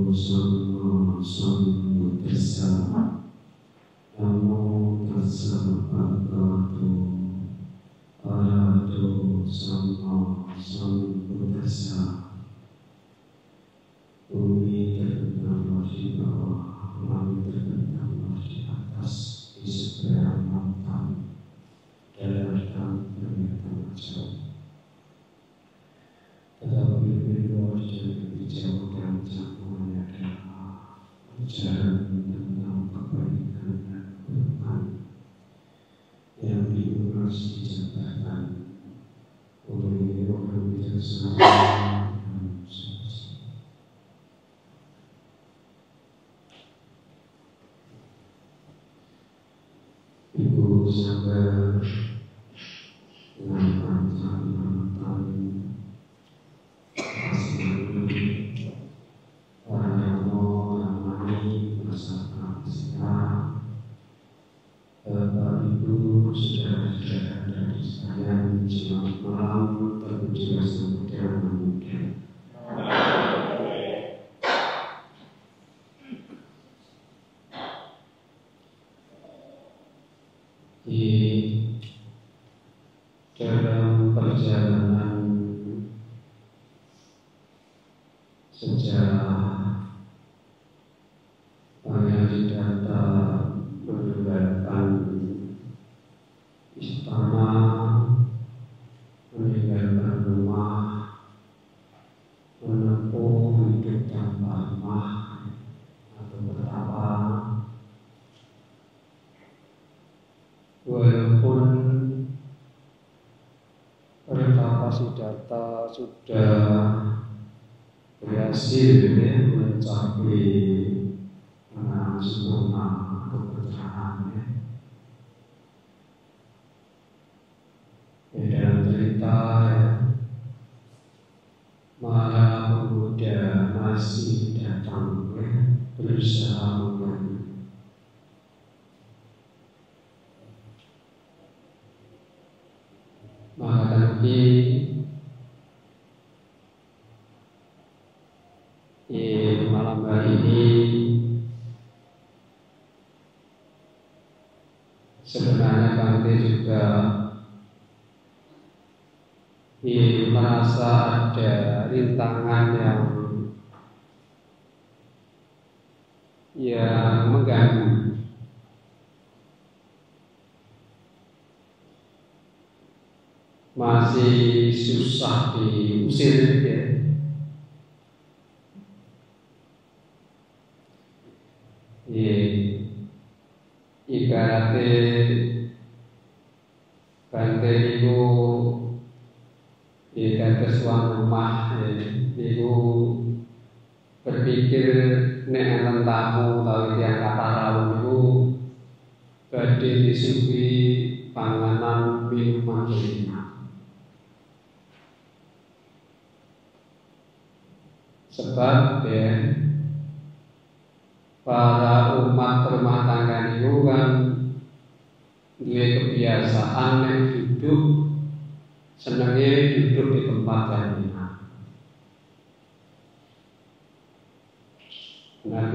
Samma Sambuddhassa. Namo tassa bhagavato arahato samma sambuddhassa. Bumi terbentang di bawah, langit terbentang di atas, di seberang lautan, daratan terbentang jauh. Tetapi lebih luas dan lebih jauh dan jangkauannya adalah ajaran tentang kebaikan dan kebenaran yang diulas dijabarkan oleh orang bijaksana dan suci. Ibu sabar dengan panjang para tamu ramai bersama kita, Bapak Ibu, saudara-saudara dari sekalian, selamat malam, terpujilah Sang Buddha Muda. Di dalam perjalanan sejarah Pangeran Siddhartha meninggalkan istana, meninggalkan rumah, menempuh hidup tanpa rumah atau bertapa. Walaupun Pertapa Siddhartha sudah berhasil mencapai sempurna keberkahannya. Dalam cerita para pemuda masih datang berusaha mengganggu. Maka nanti di malam hari ini sebenarnya Bante juga merasa ada rintangan yang mengganggu. Masih susah diusir ya. Ibaratnya Bante itu dados tuan rumah itu berpikir nek enten tamu utawi tiyang kathah rawuh niku badhe disuguhi panganan minuman enak. Sebab para umat rumah tangga itu kan duwe kebiasaan nek duduk senenge duduk di tempat yang enak. Benar.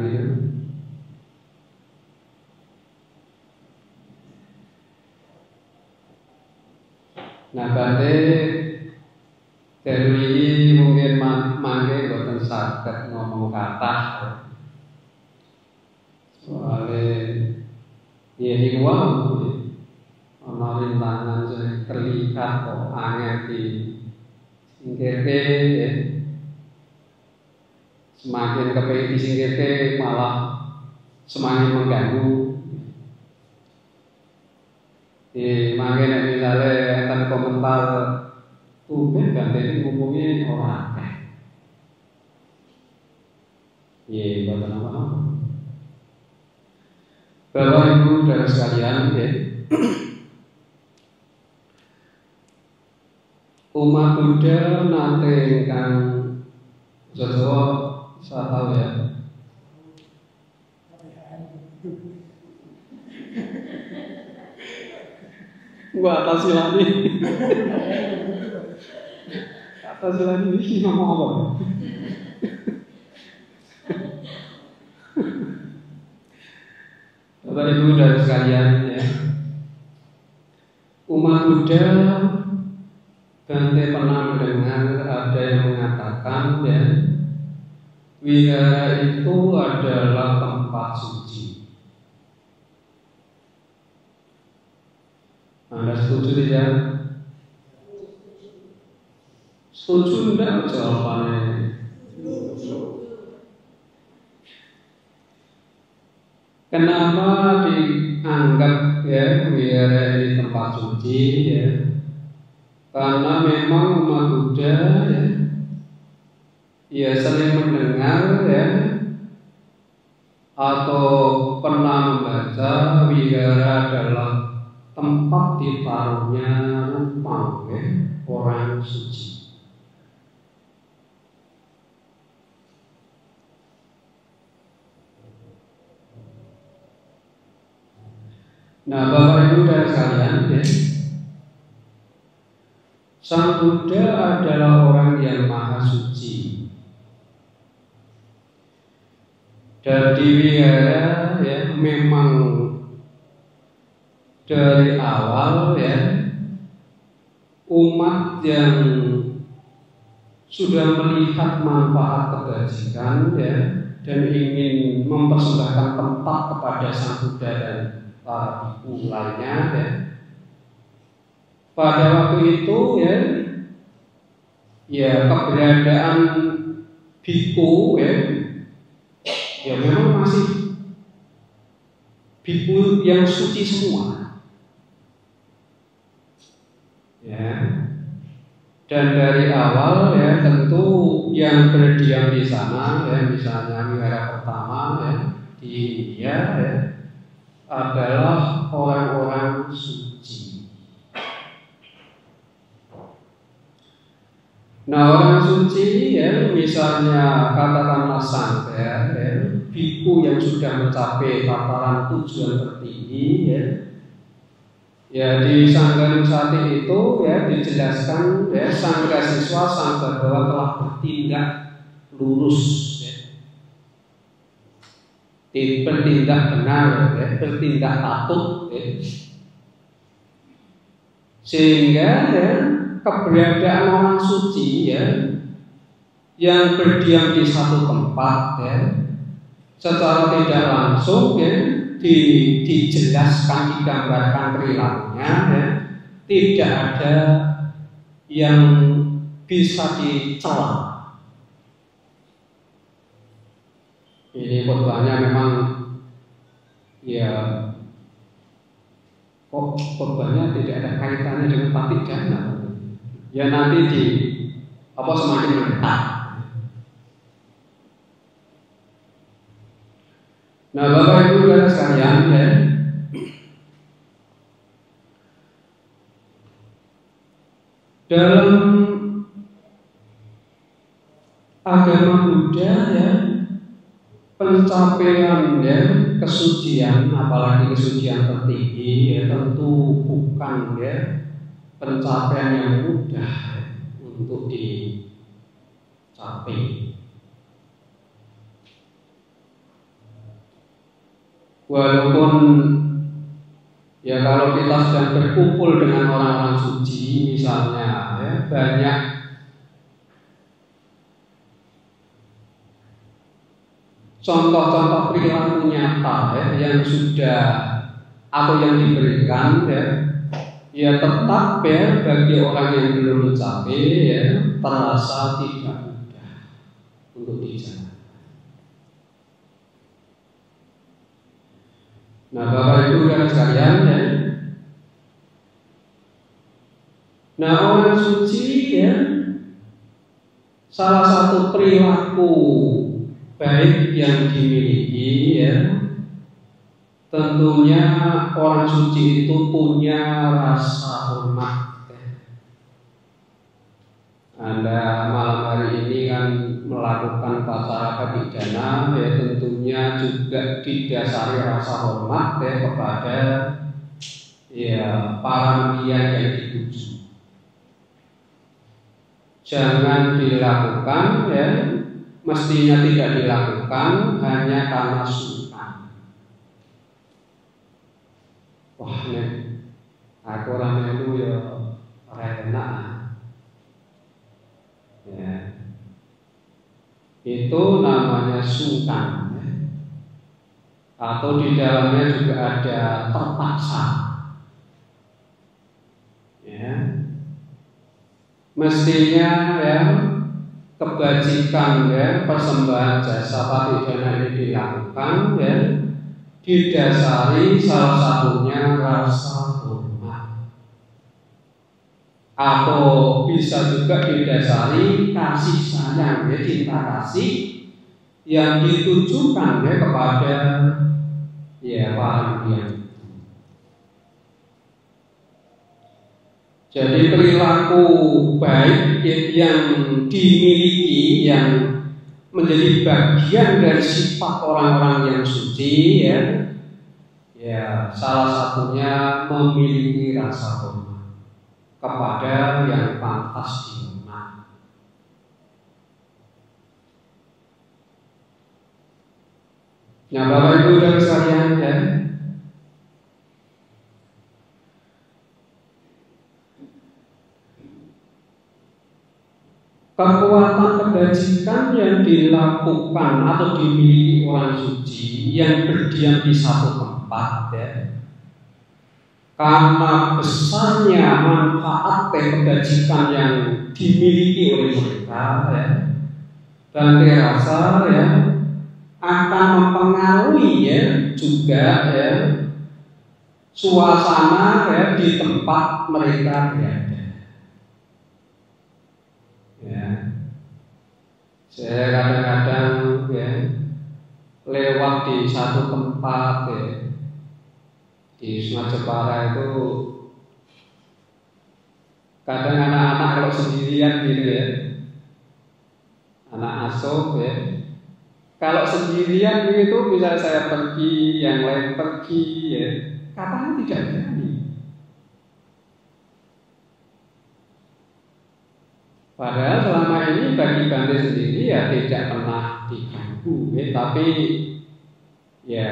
Nah, Bante dari ini mungkin mangke boten saged ngomong kathah. Soalnya ini uang ana rintangan sing terlihat kok angel di singkirke ya. Semakin kepengin disingkirke malah semakin mengganggu. Mangke nek misale enten komentar tumben Bante ini ngomongnya ora akeh. Boten apa-apa. Bapak Ibu dan sekalian ya. Umat Buddha nate ingkang Jawa saya tahu ya. Gua atas silani. Atas silani ini ngomong apa? Ibu dan sekalian ya, umat Buddha Bante pernah mendengar ada yang mengatakan ya, wihara itu adalah tempat suci. Anda setuju tidak? Setuju enggak jawabannya? Kenapa dianggap ya wihara ini tempat suci ya? Karena memang umat Buddha ya sering mendengar ya atau pernah membaca wihara adalah tempat ditaruhnya rupa ya, orang suci. Nah, Bapak Ibu dan sekalian ya, Sang Buddha adalah orang yang maha suci. Dan di wihara ya memang dari awal ya umat yang sudah melihat manfaat kebajikan ya dan ingin mempersembahkan tempat kepada Sang Buddha dan para biku lainnya ya. Pada waktu itu ya keberadaan biku ya memang masih biku yang suci semua ya. Dan dari awal ya tentu yang berdiam di sana ya, misalnya wihara pertama ya di India ya adalah orang-orang suci. Nah, orang suci ya misalnya katakanlah sangga ya, biku yang sudah mencapai tataran tujuan tertinggi ya di Sangga Nusati itu ya dijelaskan ya sangga siswa sangga bahwa telah bertindak lurus ya. Bertindak benar ya, bertindak patut ya. Sehingga ya keberadaan orang suci ya yang berdiam di satu tempat ya secara tidak langsung ya dijelaskan, digambarkan perilakunya ya, tidak ada yang bisa dicela. Ini khotbahnya memang ya kok khotbahnya tidak ada kaitannya dengan batik jana. Ya nanti semakin mendekat. Nah, Bapak Ibu dan sekalian ya, dalam agama Buddha ya pencapaian ya kesucian, apalagi kesucian tertinggi ya tentu bukan ya pencapaian yang mudah untuk dicapai. Walaupun ya kalau kita sedang berkumpul dengan orang-orang suci misalnya ya banyak contoh-contoh perilaku nyata yang sudah atau yang diberikan ya tetap ya bagi orang yang belum mencapai ya terasa tidak mudah untuk dijalankan. Nah, Bapak Ibu dan sekalian ya, nah orang suci ya salah satu perilaku baik yang dimiliki ya tentunya orang suci itu punya rasa hormat ya. Anda malam hari ini kan melakukan pacara pidana ya tentunya juga didasari rasa hormat ya kepada ya para mulia yang dituju. Jangan dilakukan ya, mestinya tidak dilakukan hanya karena suka. wah nek aku ora melu ya ora enak. Ya. Itu namanya sungkan, ya. Atau di dalamnya juga ada terpaksa. Ya. Mestinya ya kebajikan ya persembahan jasa patidana ini dilakukan ya didasari salah satunya rasa hormat, atau bisa juga didasari kasih sayang ya cinta kasih yang ditujukan ya kepada ya para yang. Jadi perilaku baik yang dimiliki yang menjadi bagian dari sifat orang-orang yang suci ya salah satunya memiliki rasa hormat kepada yang pantas dihormati. Nah, Bapak Ibu dan sekalian ya, kekuatan kebajikan yang dilakukan atau dimiliki orang suci yang berdiam di satu tempat ya, karena besarnya manfaat kebajikan yang dimiliki oleh mereka ya, dan terasa ya akan mempengaruhi ya juga ya suasana ya di tempat mereka berada. Ya. Saya kadang-kadang ya lewat di satu tempat ya di Sungai Jepara itu, kadang anak-anak kalau sendirian gitu ya, anak asuh ya, kalau sendirian begitu bisa saya pergi, yang lain pergi ya, kadang tidak berani. Padahal selama ini bagi Bante sendiri ya tidak pernah diganggu ya, tapi ya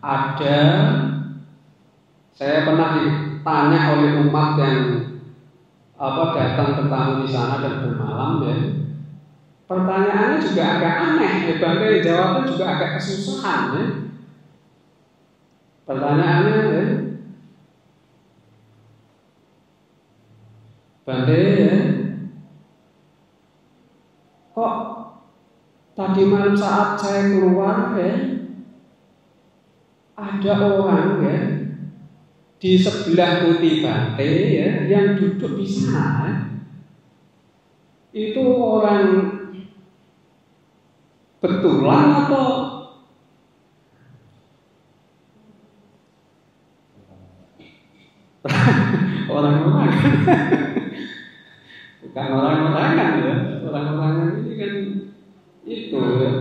ada, saya pernah ditanya oleh umat yang datang bertamu di sana dan bermalam ya, pertanyaannya juga agak aneh ya, Bante jawabnya juga agak kesusahan ya. Pertanyaannya ya, Bante ya, kok tadi malam saat saya keluar ya, ada orang ya di sebelah putih Bante ya yang duduk di sana. Itu orang betulan atau orang-orang? Bukan orang-orangan ya, orang-orangan ini kan itu ya,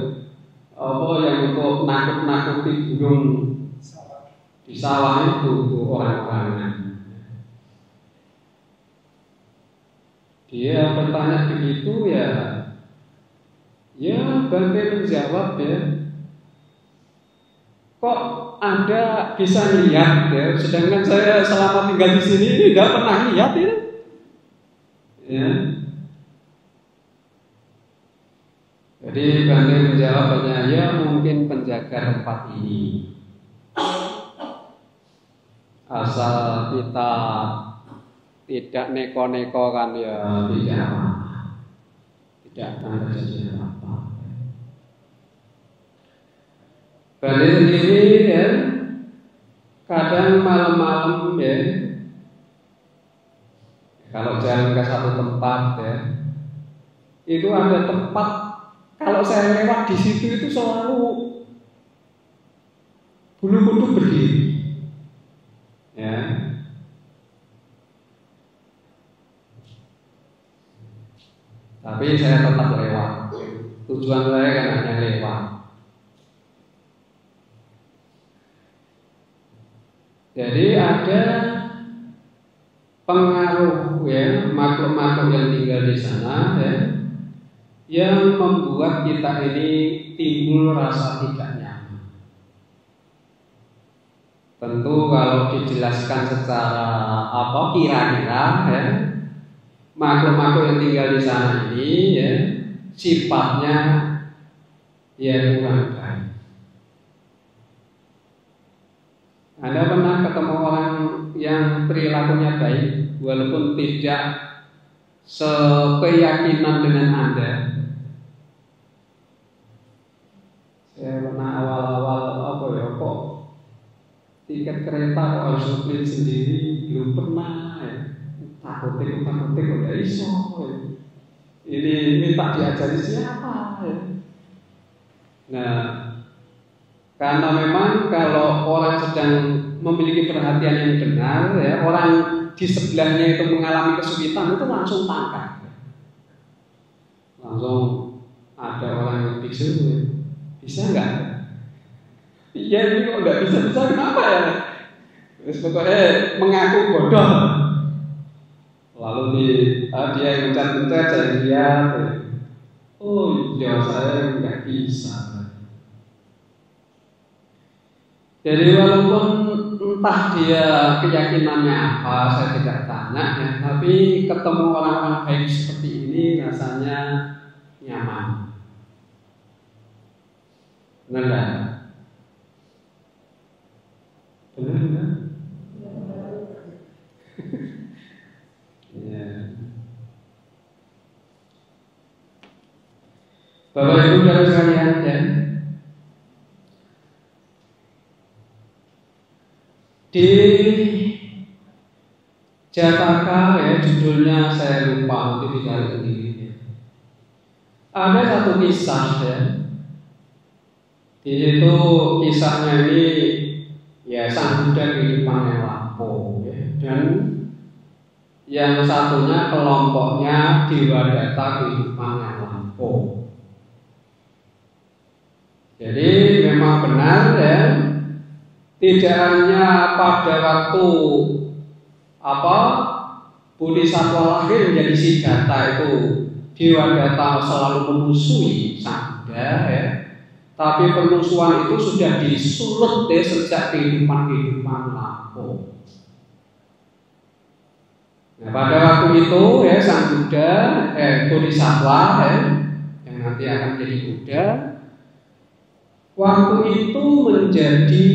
yang untuk nakut-nakuti burung di sawah itu orang-orangan. Dia bertanya begitu ya Bante menjawab ya, kok Anda bisa lihat ya, sedangkan saya selama tinggal di sini tidak pernah lihat ya. Ya. Jadi Bante menjawab ya mungkin penjaga tempat ini. Asal kita tidak neko-neko kan ya tidak akan terjadi apa-apa. Bante sendiri ya kadang malam-malam ya, kalau jalan ke satu tempat ya, itu ada tempat kalau saya lewat di situ itu selalu bulu kuduk berdiri. Ya. Tapi saya tetap lewat. Tujuan saya kan hanya lewat. Jadi ada pengaruh ya makhluk-makhluk yang tinggal di sana ya, yang membuat kita ini timbul rasa tidak nyaman. Tentu kalau dijelaskan secara kira-kira ya, makhluk-makhluk yang tinggal di sana ini ya, sifatnya ya kurang baik. Anda pernah ketemu orang yang perilakunya baik walaupun tidak sekeyakinan dengan Anda? Saya pernah awal-awal kok tiket kereta kok harus nge-print sendiri, belum pernah ya. Takut udah iso ya. Ini minta diajari siapa ya. Nah, karena memang kalau orang sedang memiliki perhatian yang benar ya, orang di sebelahnya itu mengalami kesulitan, itu langsung tangkap. Langsung ada orang yang biksu ya. Bisa nggak? Iya ini kok nggak bisa kenapa ya? Terus pokoknya mengaku bodoh. Lalu dia yang mencat-mencat saya lihat. Oh jawab saya nggak bisa. Jadi walaupun entah dia keyakinannya apa, saya tidak tanya ya, tapi ketemu orang-orang baik seperti ini rasanya nyaman. Benar nggak? Benar nggak? Ya. Bapak Ibu dan sekalian ya, di Jakarta ya, judulnya saya lupa, nanti dicari sendiri. Ada satu kisah ya. Di situ kisahnya ini ya sang Buddha kehidupan yang lampau ya. Dan yang satunya kelompoknya Dewadatta kehidupan yang lampau. Jadi memang benar ya, tidak hanya pada waktu Bodhisattva lahir menjadi Siddhartha itu Dewadatta selalu memusuhi sang Buddha ya. Tapi permusuhan itu sudah disulut sejak kehidupan lampau. Nah, pada waktu itu ya sang Buddha, Bodhisattva ya, yang nanti akan menjadi Buddha, waktu itu menjadi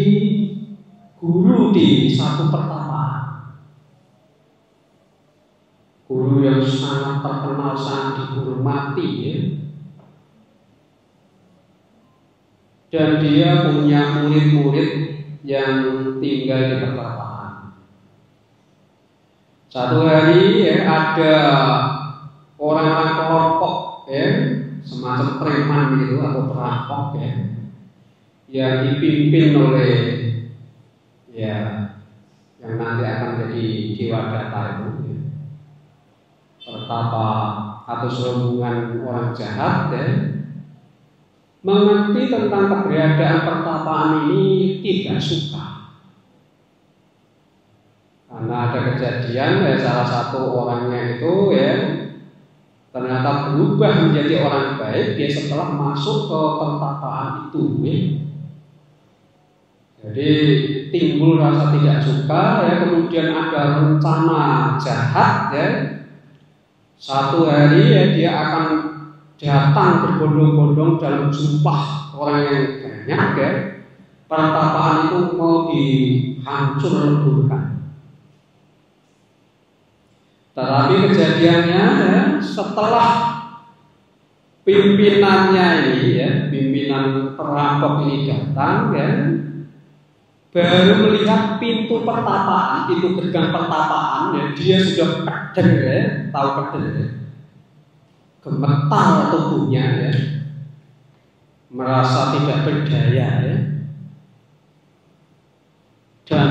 guru di satu pertapaan. Guru yang sangat terkenal, sangat dihormati ya. Dan dia punya murid-murid yang tinggal di pertapaan. Satu hari ya, ada orang-orang kelompok ya, semacam preman gitu atau perampok ya, yang dipimpin oleh ya yang nanti akan jadi Dewadatta itu ya. Pertapa atau rombongan orang jahat ya, mengerti tentang keberadaan pertapaan ini tidak suka. Karena ada kejadian ya, salah satu orangnya itu ya ternyata berubah menjadi orang baik dia setelah masuk ke pertapaan itu ya. Jadi timbul rasa tidak suka ya, kemudian ada rencana jahat ya. Satu hari ya dia akan datang berbondong-bondong dalam jumlah orang yang banyak ya. Pertapaan itu mau dihancur leburkan. Tetapi kejadiannya ya, setelah pimpinannya ini ya, pimpinan perampok ini datang ya, baru melihat pintu pertapaan, pintu gerbang pertapaan ya, dia sudah keder ya, tahu keder ya, gemetar tubuhnya ya, merasa tidak berdaya ya, dan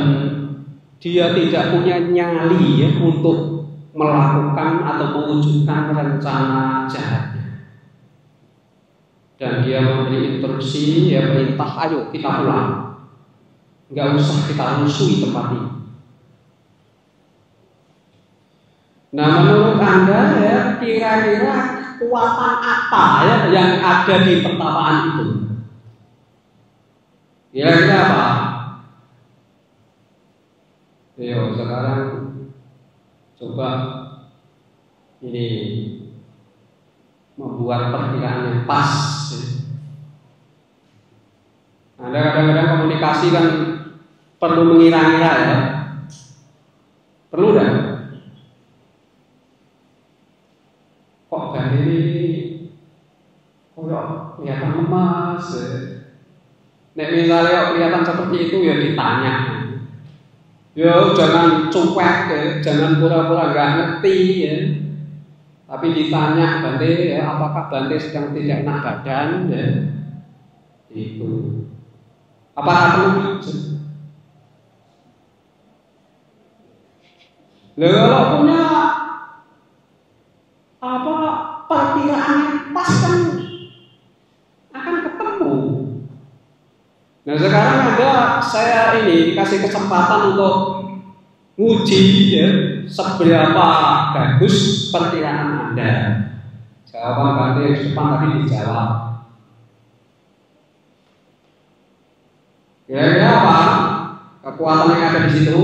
dia tidak punya nyali ya untuk melakukan atau mewujudkan rencana jahatnya. Dan dia memberi instruksi ya, perintah, ayo kita pulang, nggak usah kita musuhi tempat ini. Nah, menurut Anda ya, kira-kira kekuatan apa ya yang ada di pertapaan itu? Kira-kira apa? Sekarang coba ini membuat perkiraan yang pas. Anda kadang-kadang komunikasi kan perlu mengira-ngira ya. Perlu dah. Kok gak ini kelihatan lemas ya. Nek misalnya kelihatan seperti itu ya ditanya. Ya jangan cuek ya, jangan pura-pura nggak ngerti ya. Tapi ditanya Bante ya, apakah Bante sedang tidak enak badan ya? Itu. Apakah perlu pijat? Kalau punya perkiraan yang pas kan akan ketemu. Nah sekarang saya dikasih kesempatan untuk nguji ya, seberapa bagus perkiraan Anda. Jawaban Bante yang depan tadi dijawab. Kira-kira apa kekuatan yang ada di situ,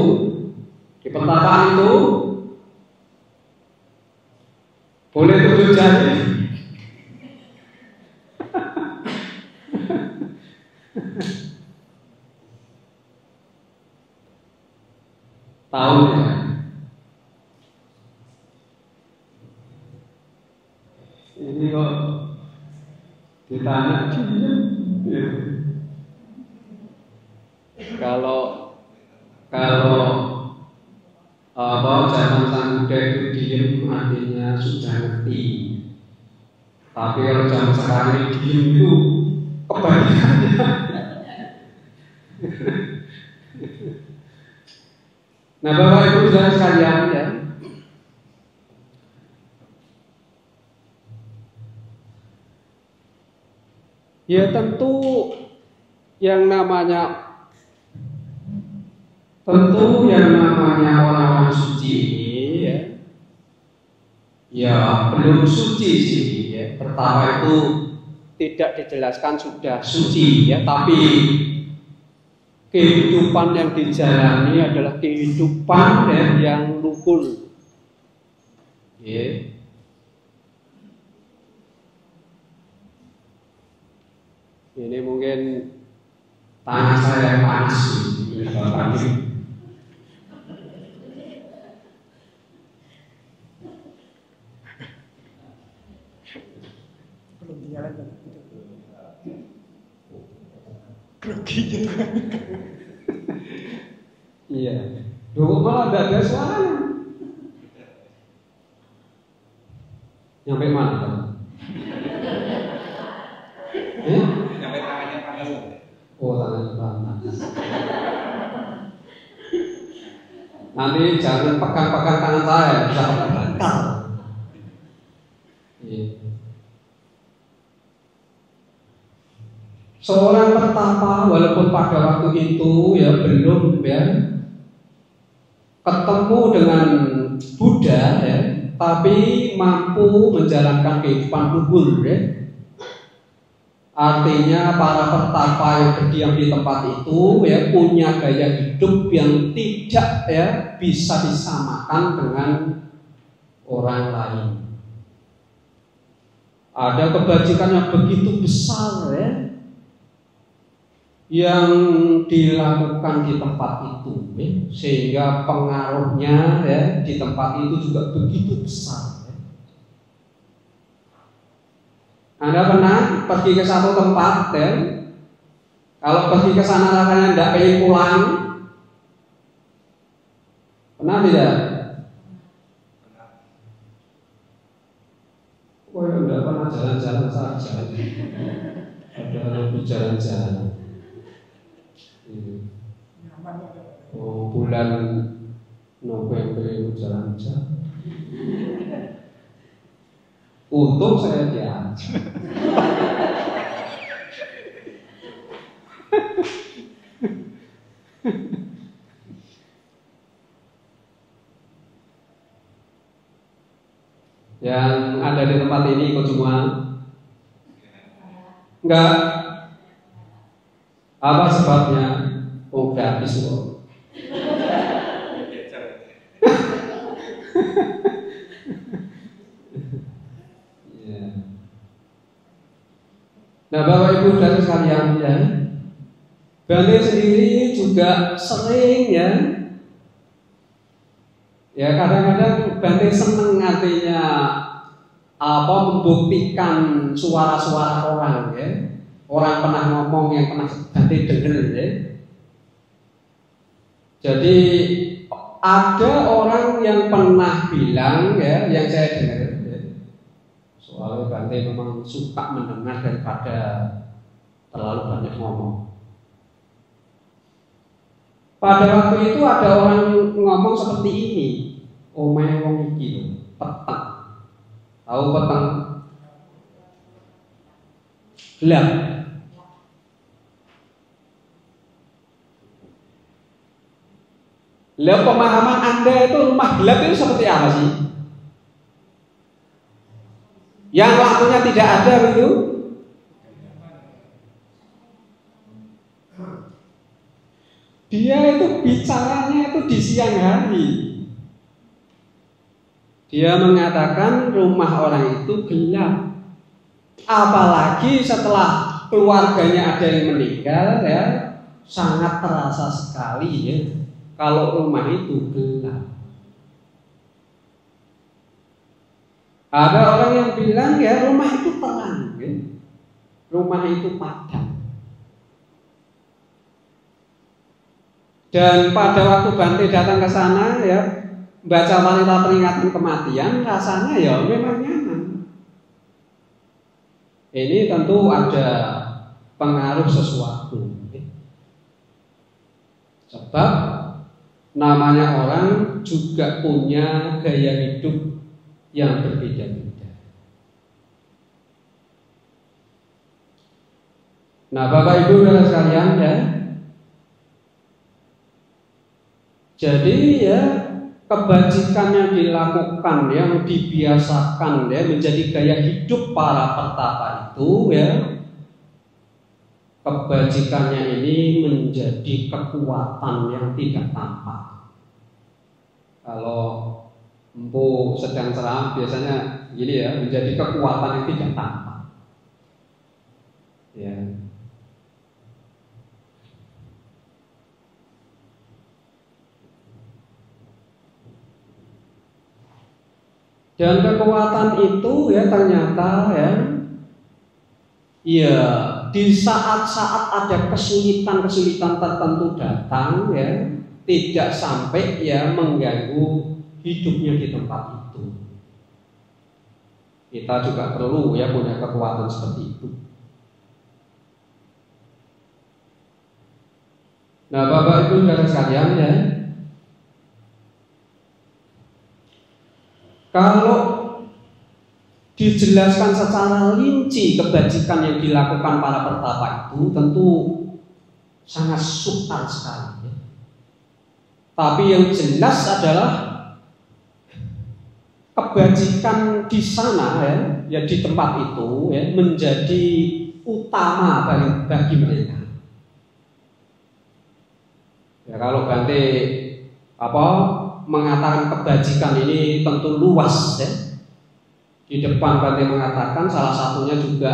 di pertapaan itu? Boleh tunjuk jari? Tahu ya? Ini kok ditanya ya. Kalau zaman sang Buddha itu diem artinya sudah ngerti. Tapi kalau zaman sekarang ini diem itu kebalikannya. Nah Bapak Ibu saudara sekalian ya, ya tentu yang namanya orang-orang suci ini ya belum suci sih ya. Pertama itu tidak dijelaskan sudah suci ya, tapi kehidupan yang dijalani adalah kehidupan yang rukun ya. Ini mungkin tangan saya panas ini. Iya. Duh malah tidak ada suaranya. Nyampe mana kan? Nyampe tangannya panas. Oh tangannya panas. Nanti jangan pegang-pegang tangan saya, bisa bakal. Iya. Seorang pertapa walaupun pada waktu itu ya belum ya ketemu dengan Buddha ya, tapi mampu menjalankan kehidupan luhur ya. Artinya para pertapa yang berdiam di tempat itu ya punya gaya hidup yang tidak ya bisa disamakan dengan orang lain. Ada kebajikan yang begitu besar ya, yang dilakukan di tempat itu ya, sehingga pengaruhnya ya di tempat itu juga begitu besar ya. Anda pernah pergi ke satu tempat ya, kalau pergi ke sana rasanya tidak pengen pulang, pernah tidak? Wah tidak pernah jalan-jalan saja, ada lebih jalan-jalan. Oh, bulan November itu jalan-jalan. Untung saya diajak. Yang ada di tempat ini ikut semua? Enggak. Apa sebabnya? Oh gratis kok. Nah, Bapak Ibu dan sekalian ya, Bante sendiri juga sering ya kadang-kadang Bante seneng artinya membuktikan suara-suara orang ya. Orang pernah ngomong yang pernah Bante dengar ya. Jadi ada orang yang pernah bilang ya, yang saya dengar ya, soalnya Bante memang suka mendengar daripada terlalu banyak ngomong. Pada waktu itu ada orang ngomong seperti ini, omae wong iki peteng. Tahu peteng? Gelap. Lah pemahaman Anda itu rumah gelap itu seperti apa sih? Yang lampunya tidak ada begitu? Dia itu bicaranya itu di siang hari. Dia mengatakan rumah orang itu gelap. Apalagi setelah keluarganya ada yang meninggal ya, sangat terasa sekali ya kalau rumah itu gelap. Ada orang yang bilang ya rumah itu terang ya. Rumah itu padam. Dan pada waktu Bante datang ke sana ya, baca wanita peringatan kematian, rasanya ya memang nyaman. Ini tentu ada pengaruh sesuatu. Sebab namanya orang juga punya gaya hidup yang berbeda-beda. Nah, Bapak Ibu dan sekalian ya, jadi ya kebajikan yang dilakukan, yang dibiasakan ya menjadi gaya hidup para pertapa itu ya, kebajikannya ini menjadi kekuatan yang tidak tampak. Kalau Empu sedang ceramah biasanya gini ya, menjadi kekuatan yang tidak tampak. Ya. Dan kekuatan itu ya ternyata ya di saat-saat ada kesulitan-kesulitan tertentu datang ya, tidak sampai ya mengganggu hidupnya di tempat itu. Kita juga perlu ya punya kekuatan seperti itu. Nah, Bapak Ibu dan sekalian ya, kalau dijelaskan secara rinci kebajikan yang dilakukan para pertapa itu tentu sangat sukar sekali ya. Tapi yang jelas adalah kebajikan di sana ya di tempat itu ya menjadi utama bagi mereka. Ya kalau Bante mengatakan kebajikan ini tentu luas ya. Di depan Bante mengatakan salah satunya juga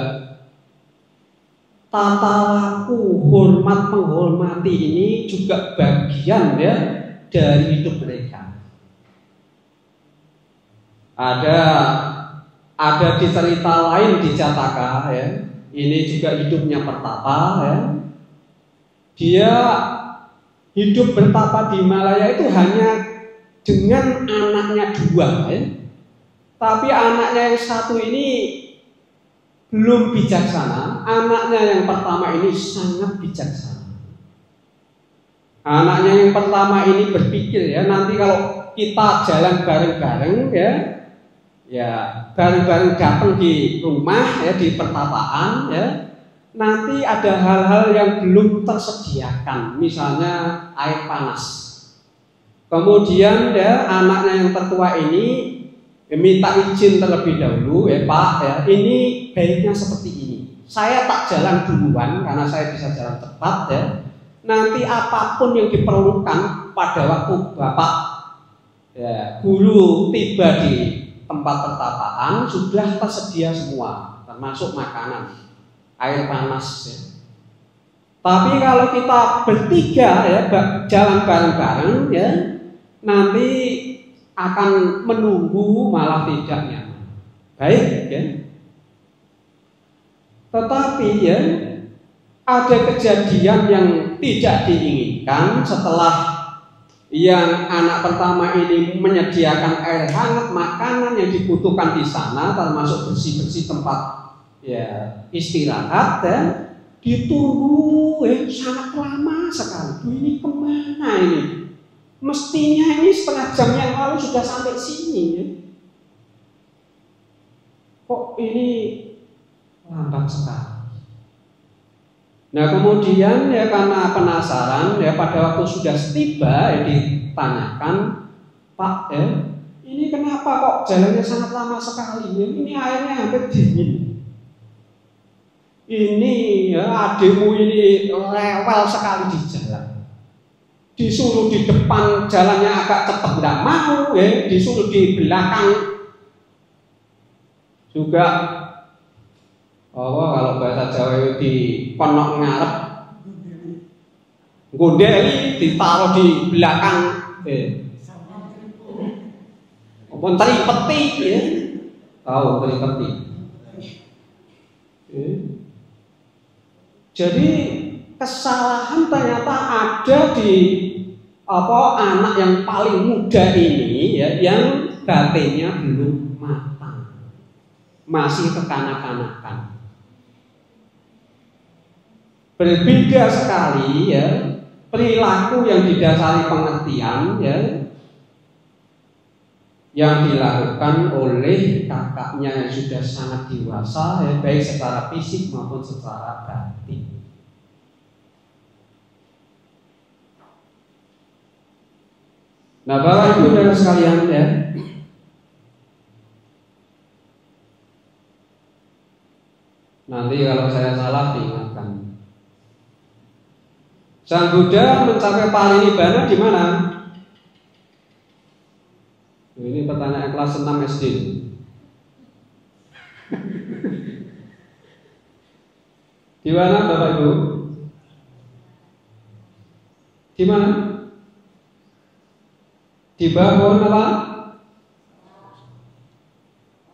tata laku hormat menghormati ini juga bagian ya dari hidup mereka. Ada di cerita lain di Jataka ya. Ini juga hidupnya pertapa ya. Dia hidup bertapa di Himalaya itu hanya dengan anaknya 2 ya. Tapi anaknya yang satu ini belum bijaksana. Anaknya yang pertama ini sangat bijaksana. Anaknya yang pertama ini berpikir ya, nanti kalau kita jalan bareng-bareng ya bareng-bareng datang di rumah ya di pertapaan ya, nanti ada hal-hal yang belum tersediakan, misalnya air panas. Kemudian ya anaknya yang tertua ini minta izin terlebih dahulu ya Pak ya, ini baiknya seperti ini. Saya tak jalan duluan karena saya bisa jalan cepat ya. Nanti apapun yang diperlukan pada waktu Bapak ya guru tiba di tempat pertapaan sudah tersedia semua, termasuk makanan. air panas ya. Tapi kalau kita bertiga ya jalan bareng-bareng ya, nanti akan menunggu malah tidak nyaman. Baik ya. Tetapi ya ada kejadian yang tidak diinginkan setelah yang anak pertama ini menyediakan air hangat, makanan yang dibutuhkan di sana termasuk bersih-bersih tempat ya istirahat ya, ditunggu sangat lama sekali. Ini kemana ini? Mestinya ini setengah jam yang lalu sudah sampai sini ya. Kok ini lambat sekali? Nah kemudian ya karena penasaran ya pada waktu sudah tiba ya ditanyakan, Pak ya ini kenapa kok jalannya sangat lama sekali ya? Ini airnya hampir dingin. Ini ya adikmu ini rewel sekali di jalan. Disuruh di depan jalannya agak cepat tidak mau ya, disuruh di belakang juga. Oh kalau bahasa Jawa itu di ponok ngarep, gondeli ditaruh di belakang, pun teripeti ya, tahu teripeti. Jadi kesalahan ternyata ada di anak yang paling muda ini ya, yang batinnya belum matang, masih kekanak-kanakan. Berbeda sekali ya perilaku yang didasari pengertian ya yang dilakukan oleh kakaknya yang sudah sangat dewasa ya, baik secara fisik maupun secara batin. Nah, Bapak Ibu dan sekalian ya, nanti kalau saya salah diingatkan. Sang Buddha mencapai parinibbana di mana? Ini pertanyaan kelas 6 SD. Di mana Bapak Ibu? Di mana? Di bawah apa?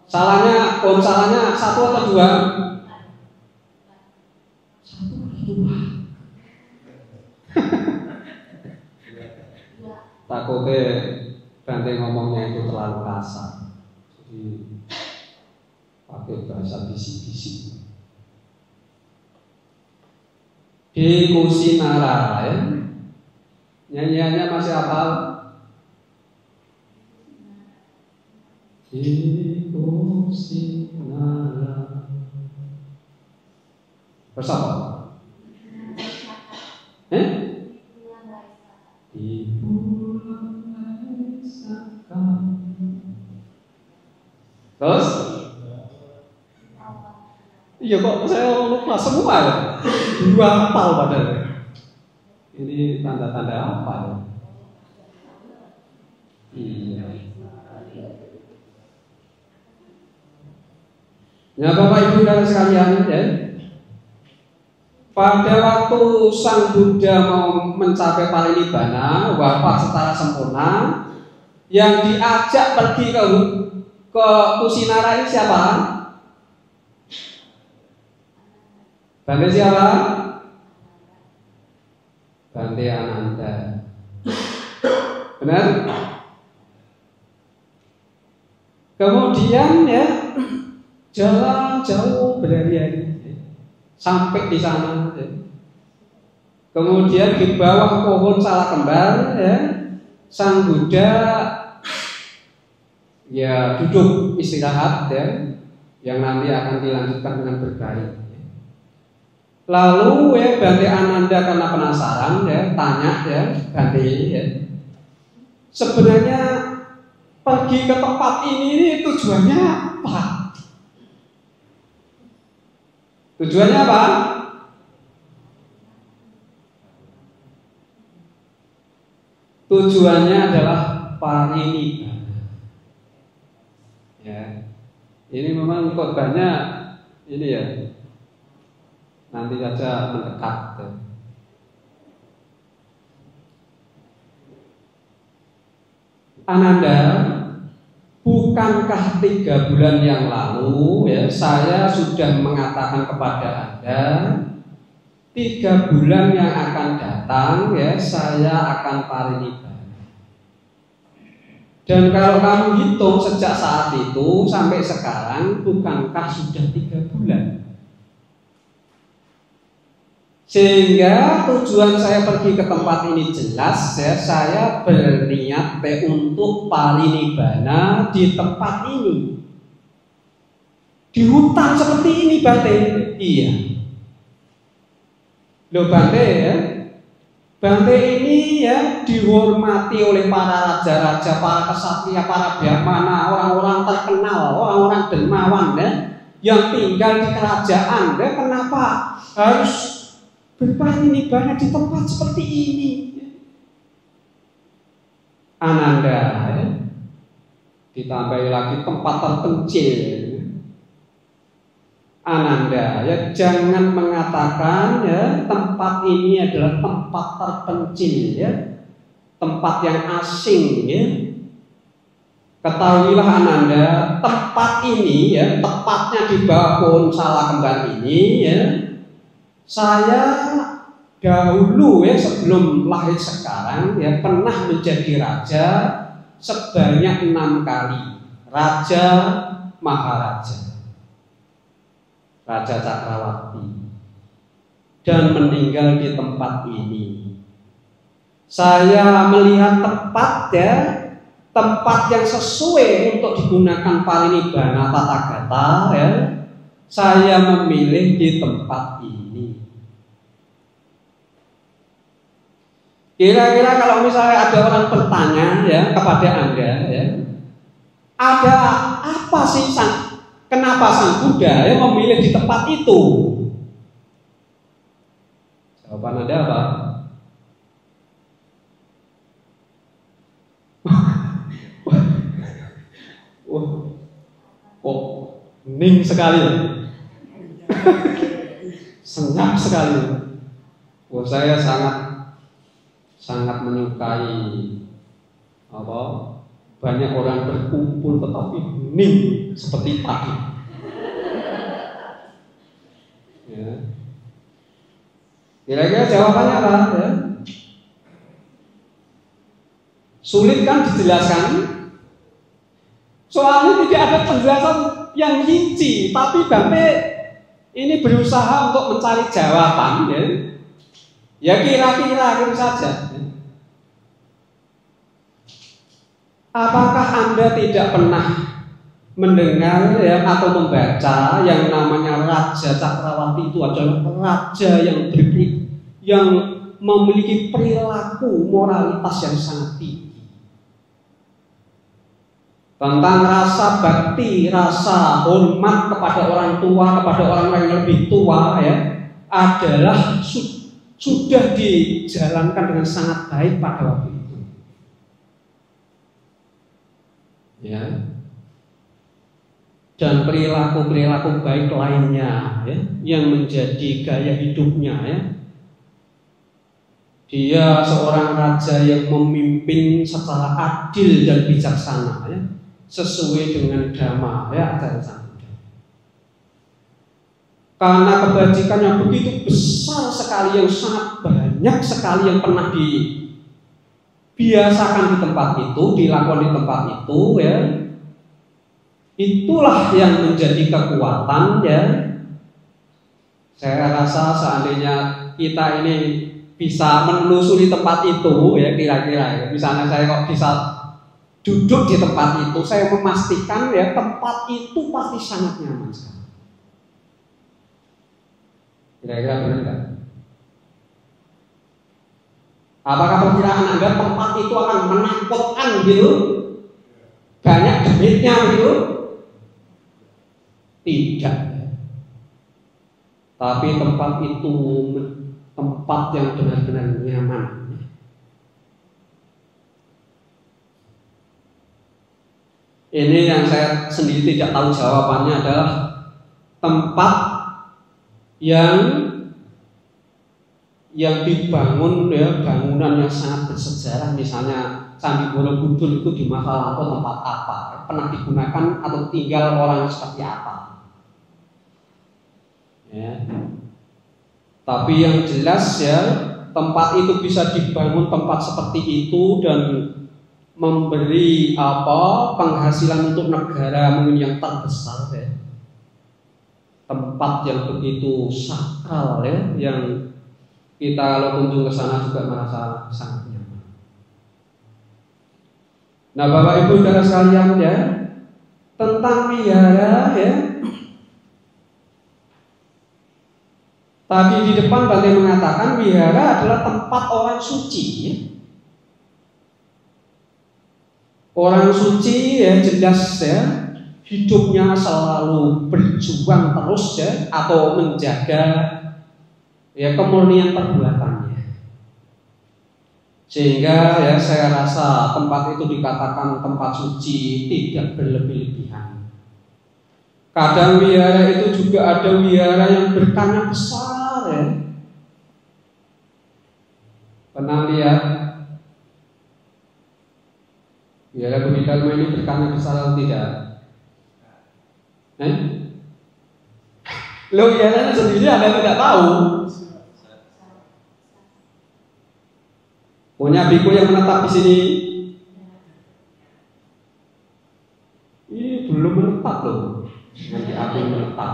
Salahnya, salahnya 1 atau 2? 1. Takutnya Bante ngomongnya itu terlalu kasar, jadi pakai bahasa bisik-bisik. Di Kusinara ya, nyanyiannya masih hafal? Di Kusinara bersama. Di terus? Iya kok saya lupa semua ya? 2 hafal padahal. Ini tanda-tanda apa ya? Iya. Ya Bapak Ibu dan sekalian ya, pada waktu Sang Buddha mau mencapai parinibbana, wafat secara sempurna, yang diajak pergi ke Kusinara ini siapa? Bante siapa? Bante Ananda. Benar? Kemudian ya jalan jauh berhari-hari sampai di sana ya. Kemudian di bawah pohon salah kembar ya, Sang Buddha ya duduk istirahat ya, yang nanti akan dilanjutkan dengan berbaring. Lalu ya Bante Ananda karena penasaran ya tanya ya Bante ya, sebenarnya pergi ke tempat ini tujuannya apa? Tujuannya apa? Tujuannya adalah parinibbana. Ya, ini memang khotbahnya ini ya nanti saja mendekat. Ananda, bukankah 3 bulan yang lalu ya saya sudah mengatakan kepada Anda 3 bulan yang akan datang ya saya akan parinibbana. Dan kalau kamu hitung sejak saat itu sampai sekarang, bukankah sudah 3 bulan? Sehingga tujuan saya pergi ke tempat ini jelas ya, saya berniat untuk parinibbana di tempat ini. Di hutan seperti ini Bante. Iya. Loh Bante ya. Bante ini ya dihormati oleh para raja-raja, para kesatria, para brahmana, orang-orang terkenal, orang-orang dermawan ya, yang tinggal di kerajaan ya. Kenapa harus berparinibbana di tempat seperti ini? Ananda ya. Ditambahi lagi tempat terpencil. Ananda ya, jangan mengatakan ya tempat ini adalah tempat terpencil ya, tempat yang asing ya. Ketahuilah Ananda, tempat ini ya, tepatnya di bawah pohon Salakembar ini ya, saya dahulu ya sebelum lahir sekarang ya pernah menjadi raja sebanyak 6 kali, raja maharaja, Raja Cakrawati, dan meninggal di tempat ini. Saya melihat tempat ya, tempat yang sesuai untuk digunakan parinibbana Tathagata ya, saya memilih di tempat ini. Kira-kira kalau misalnya ada orang bertanya ya kepada Anda ya, ada apa sih kenapa Sang Buddha ya memilih di tempat itu? Jawaban Anda apa? Kok hening sekali, senyap sekali. Saya sangat menyukai banyak orang berkumpul tetapi hening seperti pagi. Ya. Kira-kira jawabannya apa? Ya. Sulit kan dijelaskan? Soalnya tidak ada penjelasan yang rinci, tapi Bante ini berusaha untuk mencari jawaban ya. Ya kira-kira saja. Apakah Anda tidak pernah mendengar ya atau membaca yang namanya Raja Cakrawati itu adalah raja yang memiliki perilaku moralitas yang sangat tinggi, tentang rasa bakti, rasa hormat kepada orang tua, kepada orang yang lebih tua ya, adalah sudah dijalankan dengan sangat baik pada waktu itu. Ya. Dan perilaku baik lainnya ya, yang menjadi gaya hidupnya ya. Dia seorang raja yang memimpin secara adil dan bijaksana ya, sesuai dengan dhamma ya, ajaran Sang Buddha. Karena kebajikan yang begitu besar sekali, yang sangat banyak sekali yang pernah dibiasakan di tempat itu, dilakukan di tempat itu ya, itulah yang menjadi kekuatan ya. Saya rasa seandainya kita ini bisa menelusuri tempat itu ya, kira-kira ya, misalnya saya kok bisa duduk di tempat itu, saya memastikan ya tempat itu pasti sangat nyaman sekali. Kira-kira benar nggak? Apakah perkiraan Anda tempat itu akan menakutkan gitu? Banyak duitnya gitu? Tidak. Tapi tempat itu tempat yang benar-benar nyaman. Ini yang saya sendiri tidak tahu jawabannya, adalah tempat yang yang dibangun ya bangunan yang sangat bersejarah, misalnya Candi Borobudur itu di masa lampau tempat apa, pernah digunakan atau tinggal orang seperti apa. Ya. Tapi yang jelas ya tempat itu bisa dibangun tempat seperti itu dan memberi penghasilan untuk negara mungkin yang terbesar ya. Tempat yang begitu sakral ya, yang kita kalau kunjung ke sana juga merasa sangat nyaman. Nah, Bapak Ibu saudara sekalian ya, tentang wihara ya. Tadi di depan Bante mengatakan wihara adalah tempat orang suci ya. Orang suci ya jelas ya hidupnya selalu berjuang terus ya atau menjaga ya kemurnian perbuatannya. Sehingga ya saya rasa tempat itu dikatakan tempat suci tidak berlebih-lebihan. Kadang wihara itu juga ada wihara yang bertanah besar ya. Pernah lihat wihara Bodhi Dharma ini bertanah besar atau tidak? Lo wiharanya sendiri Anda tidak tahu. Punya biku yang menetap di sini. Ini belum menetap loh. Nanti aku yang menetap.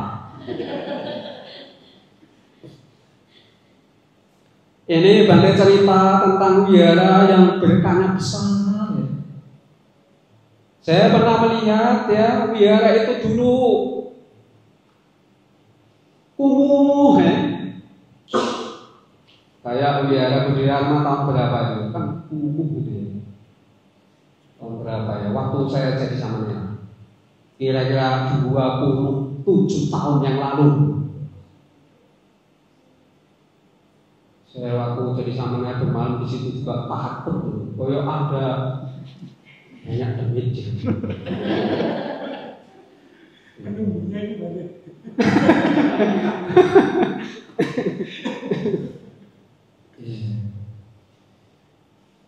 Ini Bante cerita tentang wihara yang bertanah besar. Saya pernah melihat ya wihara itu dulu kumuh ya. Kayak wihara Bodhi Dharma tahun berapa itu kan kumuh gitu ya. Tahun berapa ya? Waktu saya jadi samanya kira-kira 27 tahun yang lalu. Saya waktu jadi samanya bermalam di situ juga takut. Koyo ada banyak duit.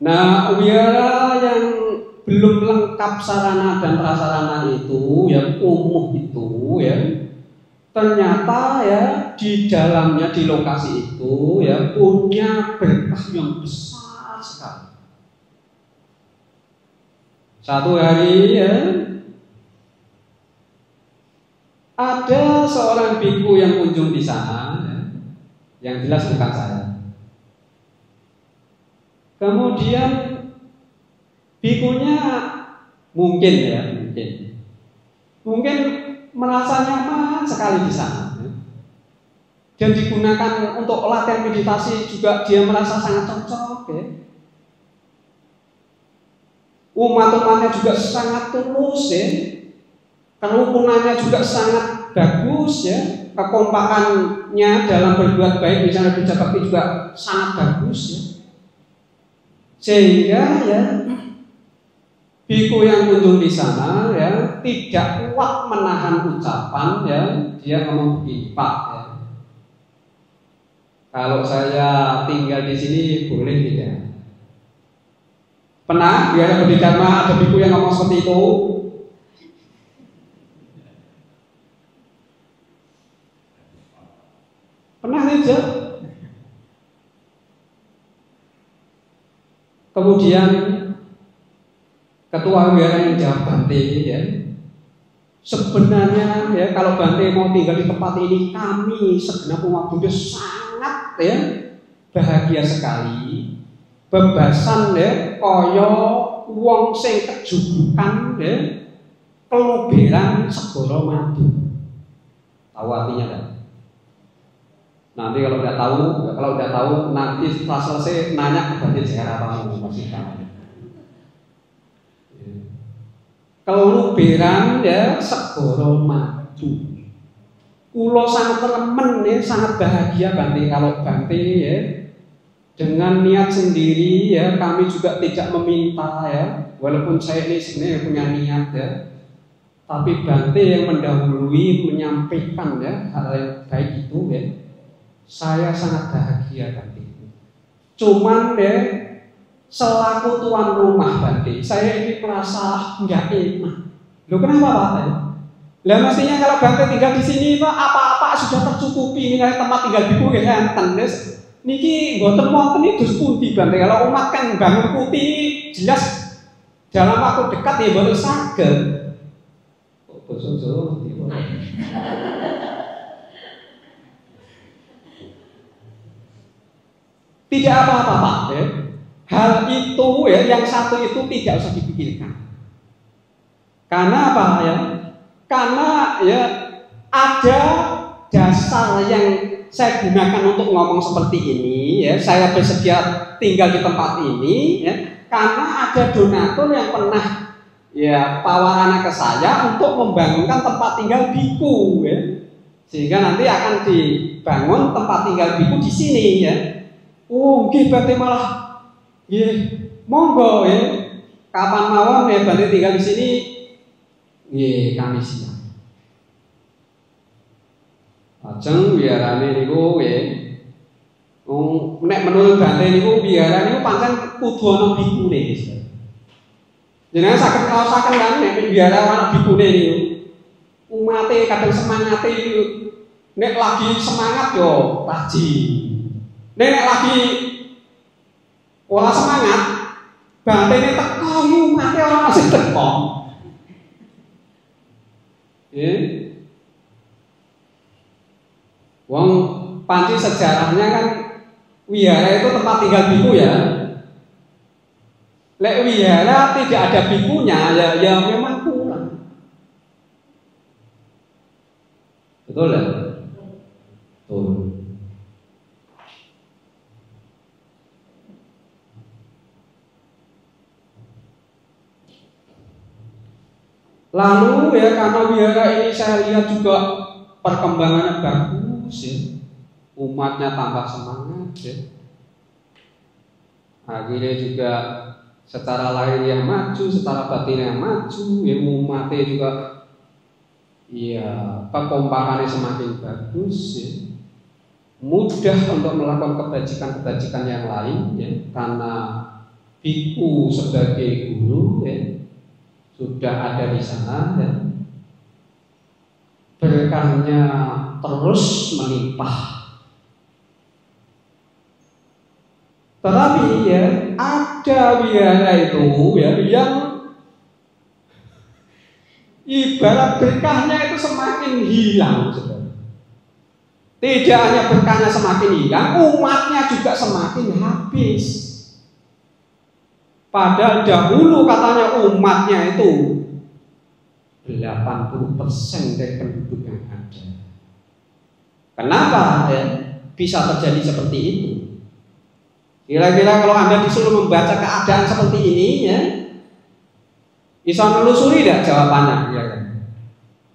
Nah, wihara yang belum lengkap sarana dan prasarana itu, yang kumuh itu, ya, ternyata ya di dalamnya di lokasi itu ya punya berkah yang besar sekali. Satu hari ya ada seorang biku yang kunjung di sana ya, yang jelas bukan saya. Kemudian bikunya mungkin merasa nyaman sekali di sana ya. Dan digunakan untuk latihan meditasi juga dia merasa sangat cocok ya. Umat-umatnya juga sangat tulus ya. Kerukunannya juga sangat bagus ya. Kekompakannya dalam berbuat baik misalnya kerja bakti juga sangat bagus ya. Sehingga ya biku yang kunjung di sana ya tidak kuat menahan ucapan ya. Dia ngomong begini, Pak ya. Kalau saya tinggal di sini boleh tidak? Pernah biar Bodhi Dharma ada biku yang ngomong seperti itu? Pernah aja. Kemudian ketua wihara yang jawab Bante ya. Sebenarnya ya kalau Bante mau tinggal di tempat ini kami segenap umat Buddha sangat ya bahagia sekali. Bebasan ya kaya wong sing kejubukan ya keluberan segara madu. Tahu artinya kan? Nanti kalau udah tahu nanti setelah selesai nanya ke Bante Jakarta masih tahu. Keluberan ya segara madu. Kulo sangat remen ya, sangat bahagia Bante kalau Bante ya dengan niat sendiri ya, kami juga tidak meminta ya, walaupun saya ini sebenarnya punya niat ya, tapi Bante yang mendahului menyampaikan ya hal yang baik itu ya, saya sangat bahagia Bante. Cuman ya selaku tuan rumah Bante, saya ini merasa nggak enak. Loh kenapa Pak? Lah mestinya kalau Bante tinggal di sini Pak, apa-apa sudah tercukupi, ini tempat tinggal biku ya enten. Niki mboten wonten iki dus pundi Bante. Kalau umat kan bangun putih jelas dalam waktu dekat ya mboten saged. Kok basa Jawa ngerti ora? Tidak apa-apa Pak ya. Hal itu ya yang satu itu tidak usah dipikirkan. Karena apa ya? Karena ya ada dasar yang saya gunakan untuk ngomong seperti ini ya. Saya bersedia tinggal di tempat ini ya, karena ada donatur yang pernah ya tawarannya ke saya untuk membangunkan tempat tinggal biku ya. Sehingga nanti akan dibangun tempat tinggal biku di sini ya. Oh, nggih Bante malah nggih monggo ya. Kapan mawon ya Bante tinggal di sini nggih kami siap. Ajeng biarane niku nggih. Nek menurut Bante niku biara niku pancen kudu ana bikune. Jenengan saged kaosaken kan nek biara ana bikune niku. Umate kadang semangate nek lagi semangat yo rajin. Nek lagi ora semangat, Bante ini teko umate ora masih teko. Wong panci sejarahnya kan wihara itu tempat tinggal biku ya. Lek wihara tidak ada bikunya ya memang kurang. Betul ya? Betul. Lalu ya karena wihara ini saya lihat juga perkembangannya bagus ya. Umatnya tambah semangat ya. Akhirnya juga secara lahir yang maju, secara batin yang maju, ya umatnya juga ya kekompakannya semakin bagus ya. Mudah untuk melakukan kebajikan-kebajikan yang lain ya, karena biku sebagai guru ya sudah ada di sana ya. Berkahnya terus melimpah. Tetapi ya ada wihara itu ya yang ibarat berkahnya itu semakin hilang. Tidak hanya berkahnya semakin hilang, umatnya juga semakin habis. Padahal dahulu katanya umatnya itu 80% dari penduduk yang ada. Kenapa ya bisa terjadi seperti itu? Kira-kira kalau Anda disuruh membaca keadaan seperti ini ya, bisa menelusuri tidak jawabannya? Ya, kan?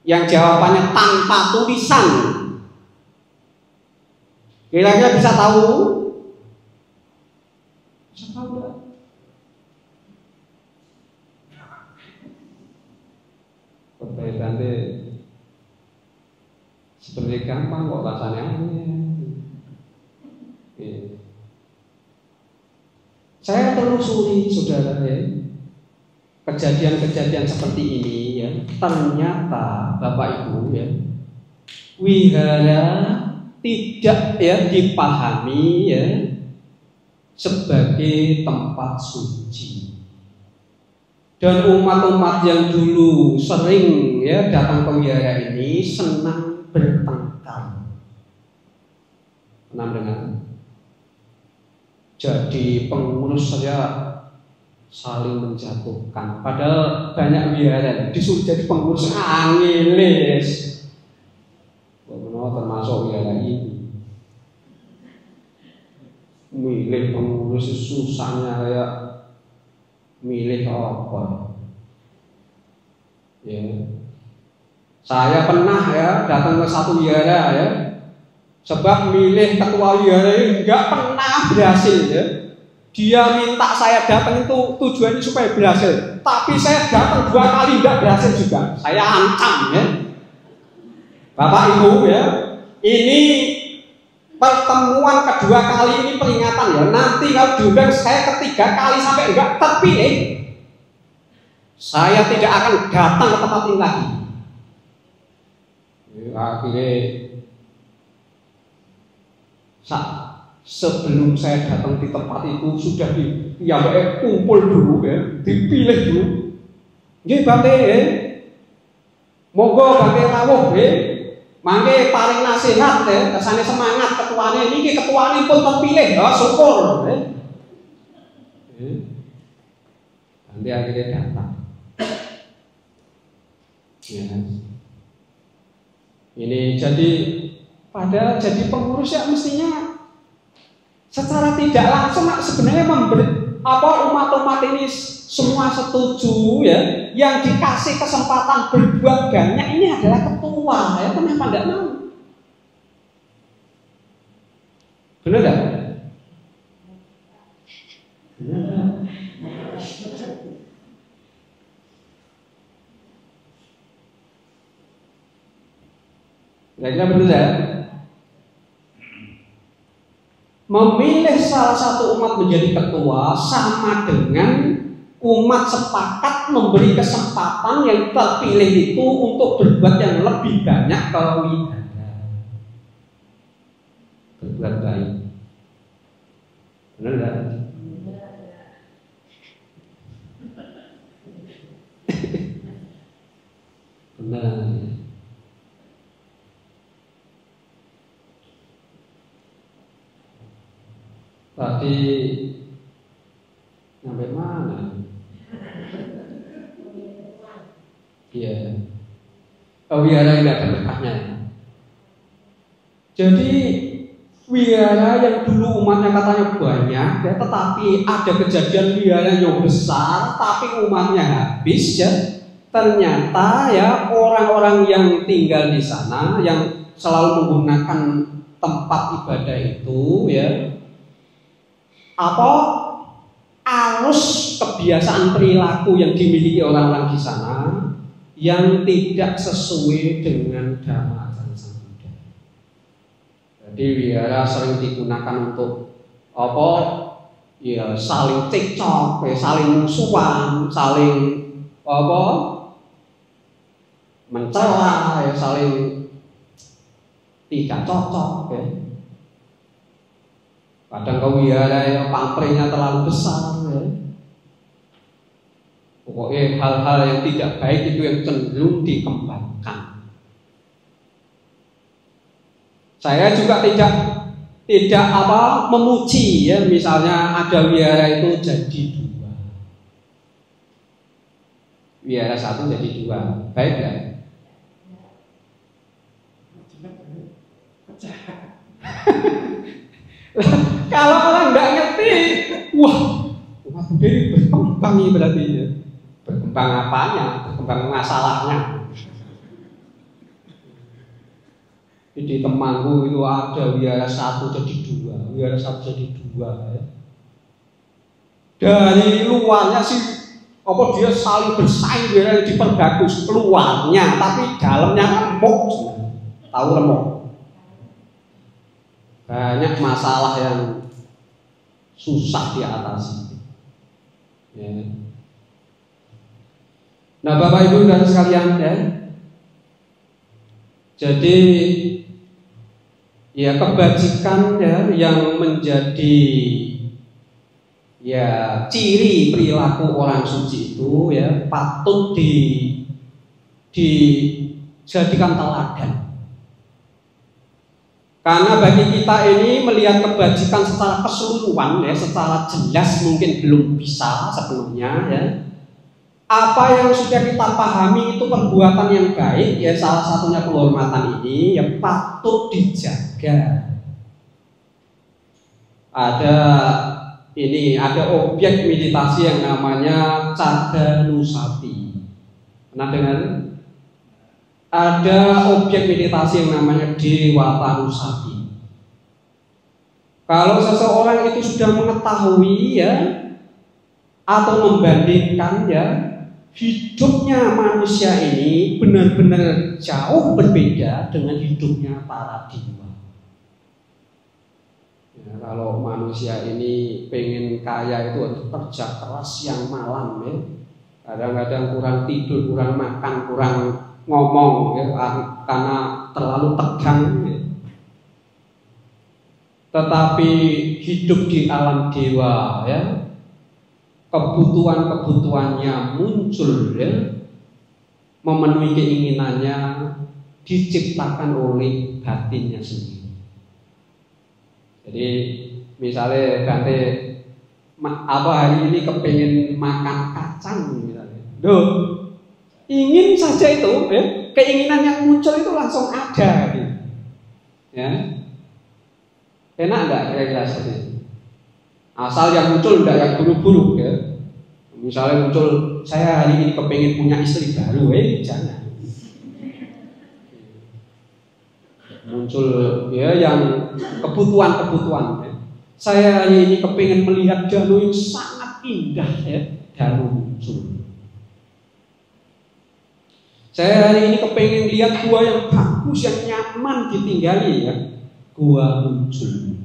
Yang jawabannya tanpa tulisan. Kira-kira bisa tahu? Bisa tahu tidak? Pertanyaan seperti gampang kok rasanya. Saya telusuri saudara ya, kejadian-kejadian seperti ini ya, ternyata Bapak Ibu ya, wihara tidak ya dipahami ya sebagai tempat suci. Dan umat-umat yang dulu sering ya datang ke wihara ini senang bertengkar. Pernah dengar? Jadi pengurus saja saling menjatuhkan. Padahal banyak wihara disuruh jadi pengurus angilis. Termasuk wihara ini. Milih pengurus susahnya kayak milih apa? Ya. Saya pernah ya datang ke satu wihara ya. Sebab milih ketua wihara ini enggak pernah berhasil ya. Dia minta saya datang itu tujuannya supaya berhasil. Tapi saya datang 2 kali enggak berhasil juga. Saya ancam ya. Bapak Ibu ya, ini pertemuan kedua kali ini peringatan ya. Nanti kalau diundang saya ketiga kali sampai enggak terpilih, saya tidak akan datang ke tempat ini lagi. Akhirnya sebelum saya datang di tempat itu sudah kumpul dulu ya, dipilih dulu. Nggih Bante, monggo Bante rawuh nggih. Mangke paling nasihat ya, kesane semangat ketuane niki ketuane pun terpilih, syukur. Nanti akhirnya datang. Ya. Ini jadi padahal jadi pengurus ya mestinya secara tidak langsung sebenarnya memberi umat-umat ini semua setuju ya, yang dikasih kesempatan berbuat banyak ini adalah ketua ya, kenapa tidak mau? Benar tidak? Kira-kira benar ya? Memilih salah satu umat menjadi ketua sama dengan umat sepakat memberi kesempatan yang terpilih itu untuk berbuat yang lebih banyak kalau berbuat baik. Benar enggak? Benar. Tadi sampai mana? Iya. Wihara tidak ada berkahnya. Jadi wihara yang dulu umatnya katanya banyak, ya, tetapi ada kejadian wihara yang besar, tapi umatnya habis, ya. Ternyata ya orang-orang yang tinggal di sana, yang selalu menggunakan tempat ibadah itu, ya. Arus kebiasaan perilaku yang dimiliki orang-orang di sana yang tidak sesuai dengan dhamma ajaran Sang Buddha. Jadi wihara sering digunakan untuk ya saling cekcok, saling musuhan, saling mencela, ya saling tidak cocok, ya. Kadang wihara yang pamrihnya terlalu besar, ya. Pokoknya hal-hal yang tidak baik itu yang cenderung dikembangkan. Saya juga tidak memuji, ya, misalnya ada wihara itu jadi dua, wihara satu jadi dua, baik ya? Kalau orang nggak ngerti, wah, umat Buddha ini berkembang nih berarti ya. Berkembang apanya? Berkembang masalahnya. Di Temanggung itu ada wihara satu jadi dua, wihara satu jadi dua. Ya. Dari luarnya sih, dia saling bersaing, wihara diperbagus luarnya, tapi dalamnya remuk, tahu remuk. Banyak masalah yang susah diatasi. Ya. Nah, Bapak Ibu dan sekalian, ya. Jadi ya kebajikan, ya, yang menjadi ya ciri perilaku orang suci itu, ya, patut dijadikan teladan. Karena bagi kita ini melihat kebajikan secara keseluruhan, ya, secara jelas mungkin belum bisa sebelumnya, ya. Apa yang sudah kita pahami itu perbuatan yang baik, ya, salah satunya penghormatan ini, ya, patut dijaga. Ada objek meditasi yang namanya Cadanusati. Pernah dengar? Ada objek meditasi yang namanya Dewatanusati. Kalau seseorang itu sudah mengetahui, ya, atau membandingkan, ya, hidupnya manusia ini benar-benar jauh berbeda dengan hidupnya para dewa. Ya, kalau manusia ini pengen kaya itu harus kerja keras siang malam ya. Kadang-kadang kurang tidur, kurang makan, kurang ngomong ya, karena terlalu tegang ya. Tetapi hidup di alam dewa ya, kebutuhan-kebutuhannya muncul ya, memenuhi keinginannya diciptakan oleh batinnya sendiri. Jadi misalnya Dante hari ini kepengen makan kacang misalnya, ingin saja itu ya, keinginan yang muncul itu langsung ada gitu. Ya. Enak enggak kira-kira seperti itu? Asal yang muncul enggak yang buruk-buruk ya. Misalnya muncul, saya hari ini kepengen punya istri baru, jangan. Muncul ya yang kebutuhan-kebutuhan ya. Saya hari ini kepengen melihat danau yang sangat indah ya, danau muncul. Saya hari ini kepengen lihat gua yang bagus, yang nyaman ditinggali ya, gua muncul.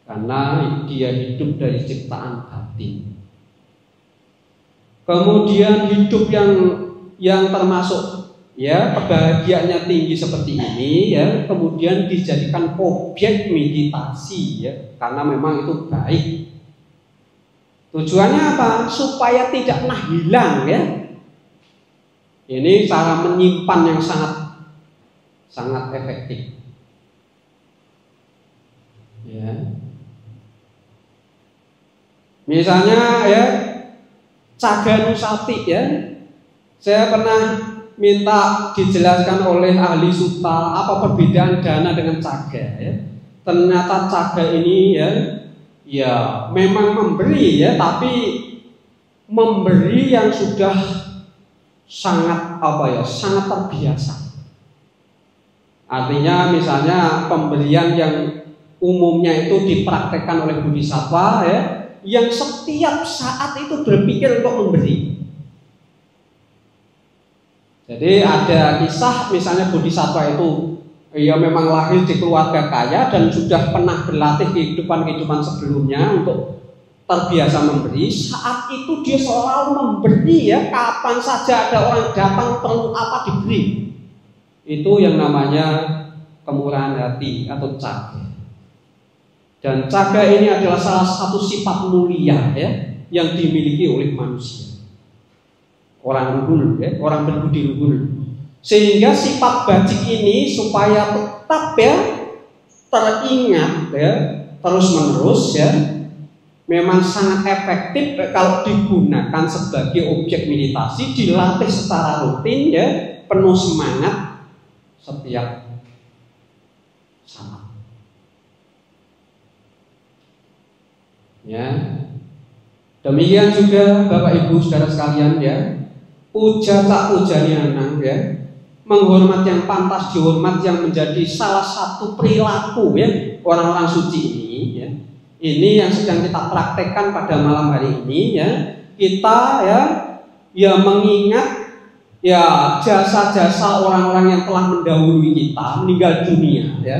Karena dia hidup dari ciptaan batin. Kemudian hidup yang termasuk ya kebahagiaannya tinggi seperti ini ya, kemudian dijadikan objek meditasi ya, karena memang itu baik. Tujuannya apa? Supaya tidak pernah hilang ya. Ini cara menyimpan yang sangat efektif. Ya. Misalnya ya Caganusati ya, saya pernah minta dijelaskan oleh ahli sutta apa perbedaan dana dengan caga ya. Ternyata caga ini ya memang memberi ya, tapi memberi yang sudah sangat sangat terbiasa. Artinya misalnya pemberian yang umumnya itu dipraktekkan oleh bodhisattva ya, yang setiap saat itu berpikir untuk memberi. Jadi ada kisah misalnya bodhisattva itu ia memang lahir di keluarga kaya dan sudah pernah berlatih kehidupan sebelumnya untuk terbiasa memberi. Saat itu dia selalu memberi ya, kapan saja ada orang datang perlu apa diberi. Itu yang namanya kemurahan hati atau caga. Dan caga ini adalah salah satu sifat mulia ya, yang dimiliki oleh manusia. Orang luhur ya, orang berbudi luhur. Sehingga sifat bajik ini supaya tetap ya teringat ya terus menerus ya, memang sangat efektif kalau digunakan sebagai objek meditasi, dilatih secara rutin ya, penuh semangat setiap saat. Ya. Demikian juga Bapak Ibu Saudara sekalian ya, puja tak pujanya anak ya, menghormat yang pantas dihormat yang menjadi salah satu perilaku ya orang-orang suci ini ya. Ini yang sedang kita praktekkan pada malam hari ini ya. Kita ya mengingat ya jasa-jasa orang-orang yang telah mendahului kita meninggal dunia ya.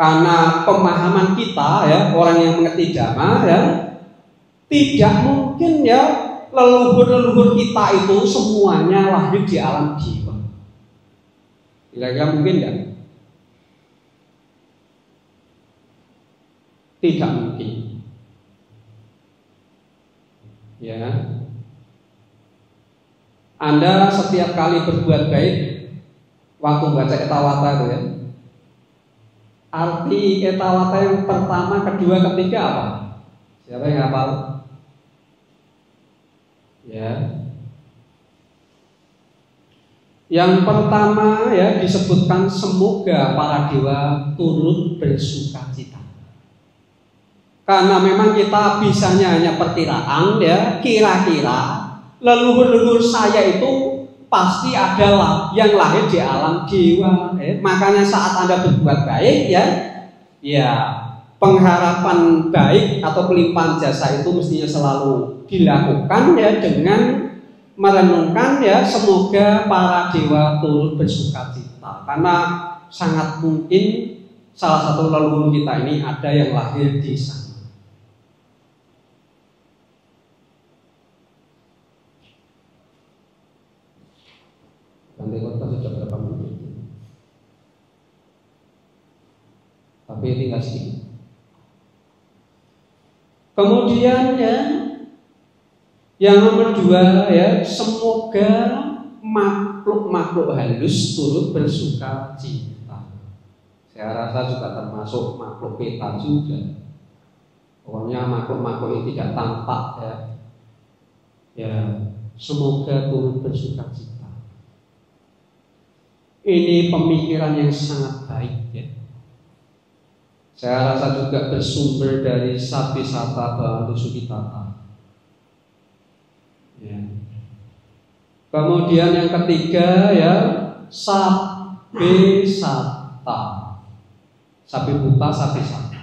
Karena pemahaman kita ya, orang yang mengerti dhamma ya, tidak mungkin ya leluhur-leluhur kita itu semuanya lahir di alam jiwa. Kira-kira mungkin enggak? Tidak mungkin. Ya. Anda setiap kali berbuat baik, waktu baca etawata itu ya, arti etawata yang pertama, kedua, ketiga apa? Siapa yang hafal? Ya. Yang pertama ya disebutkan semoga para dewa turut bersukacita. Karena memang kita bisanya hanya perkiraan ya, kira-kira leluhur-leluhur saya itu pasti adalah yang lahir di alam dewa. Makanya saat Anda berbuat baik ya pengharapan baik atau pelimpahan jasa itu mestinya selalu dilakukan ya dengan merenungkan ya semoga para dewa turut bersukacita. Karena sangat mungkin salah satu leluhur kita ini ada yang lahir di sana. Nanti kota sudah berapa menit? Tapi tinggal sedikit. Kemudian ya, yang nomor 2 ya, semoga makhluk-makhluk halus turut bersuka cita. Saya rasa juga termasuk makhluk peta juga. Pokoknya makhluk-makhluk ini tidak tampak ya. Ya, semoga turut bersuka cita. Ini pemikiran yang sangat baik ya. Saya rasa juga bersumber dari Satisata Bhavantu Sukhitata. Ya. Kemudian yang ketiga ya, Sabbe Sata. Sabbe Buta, Sabbe Sata.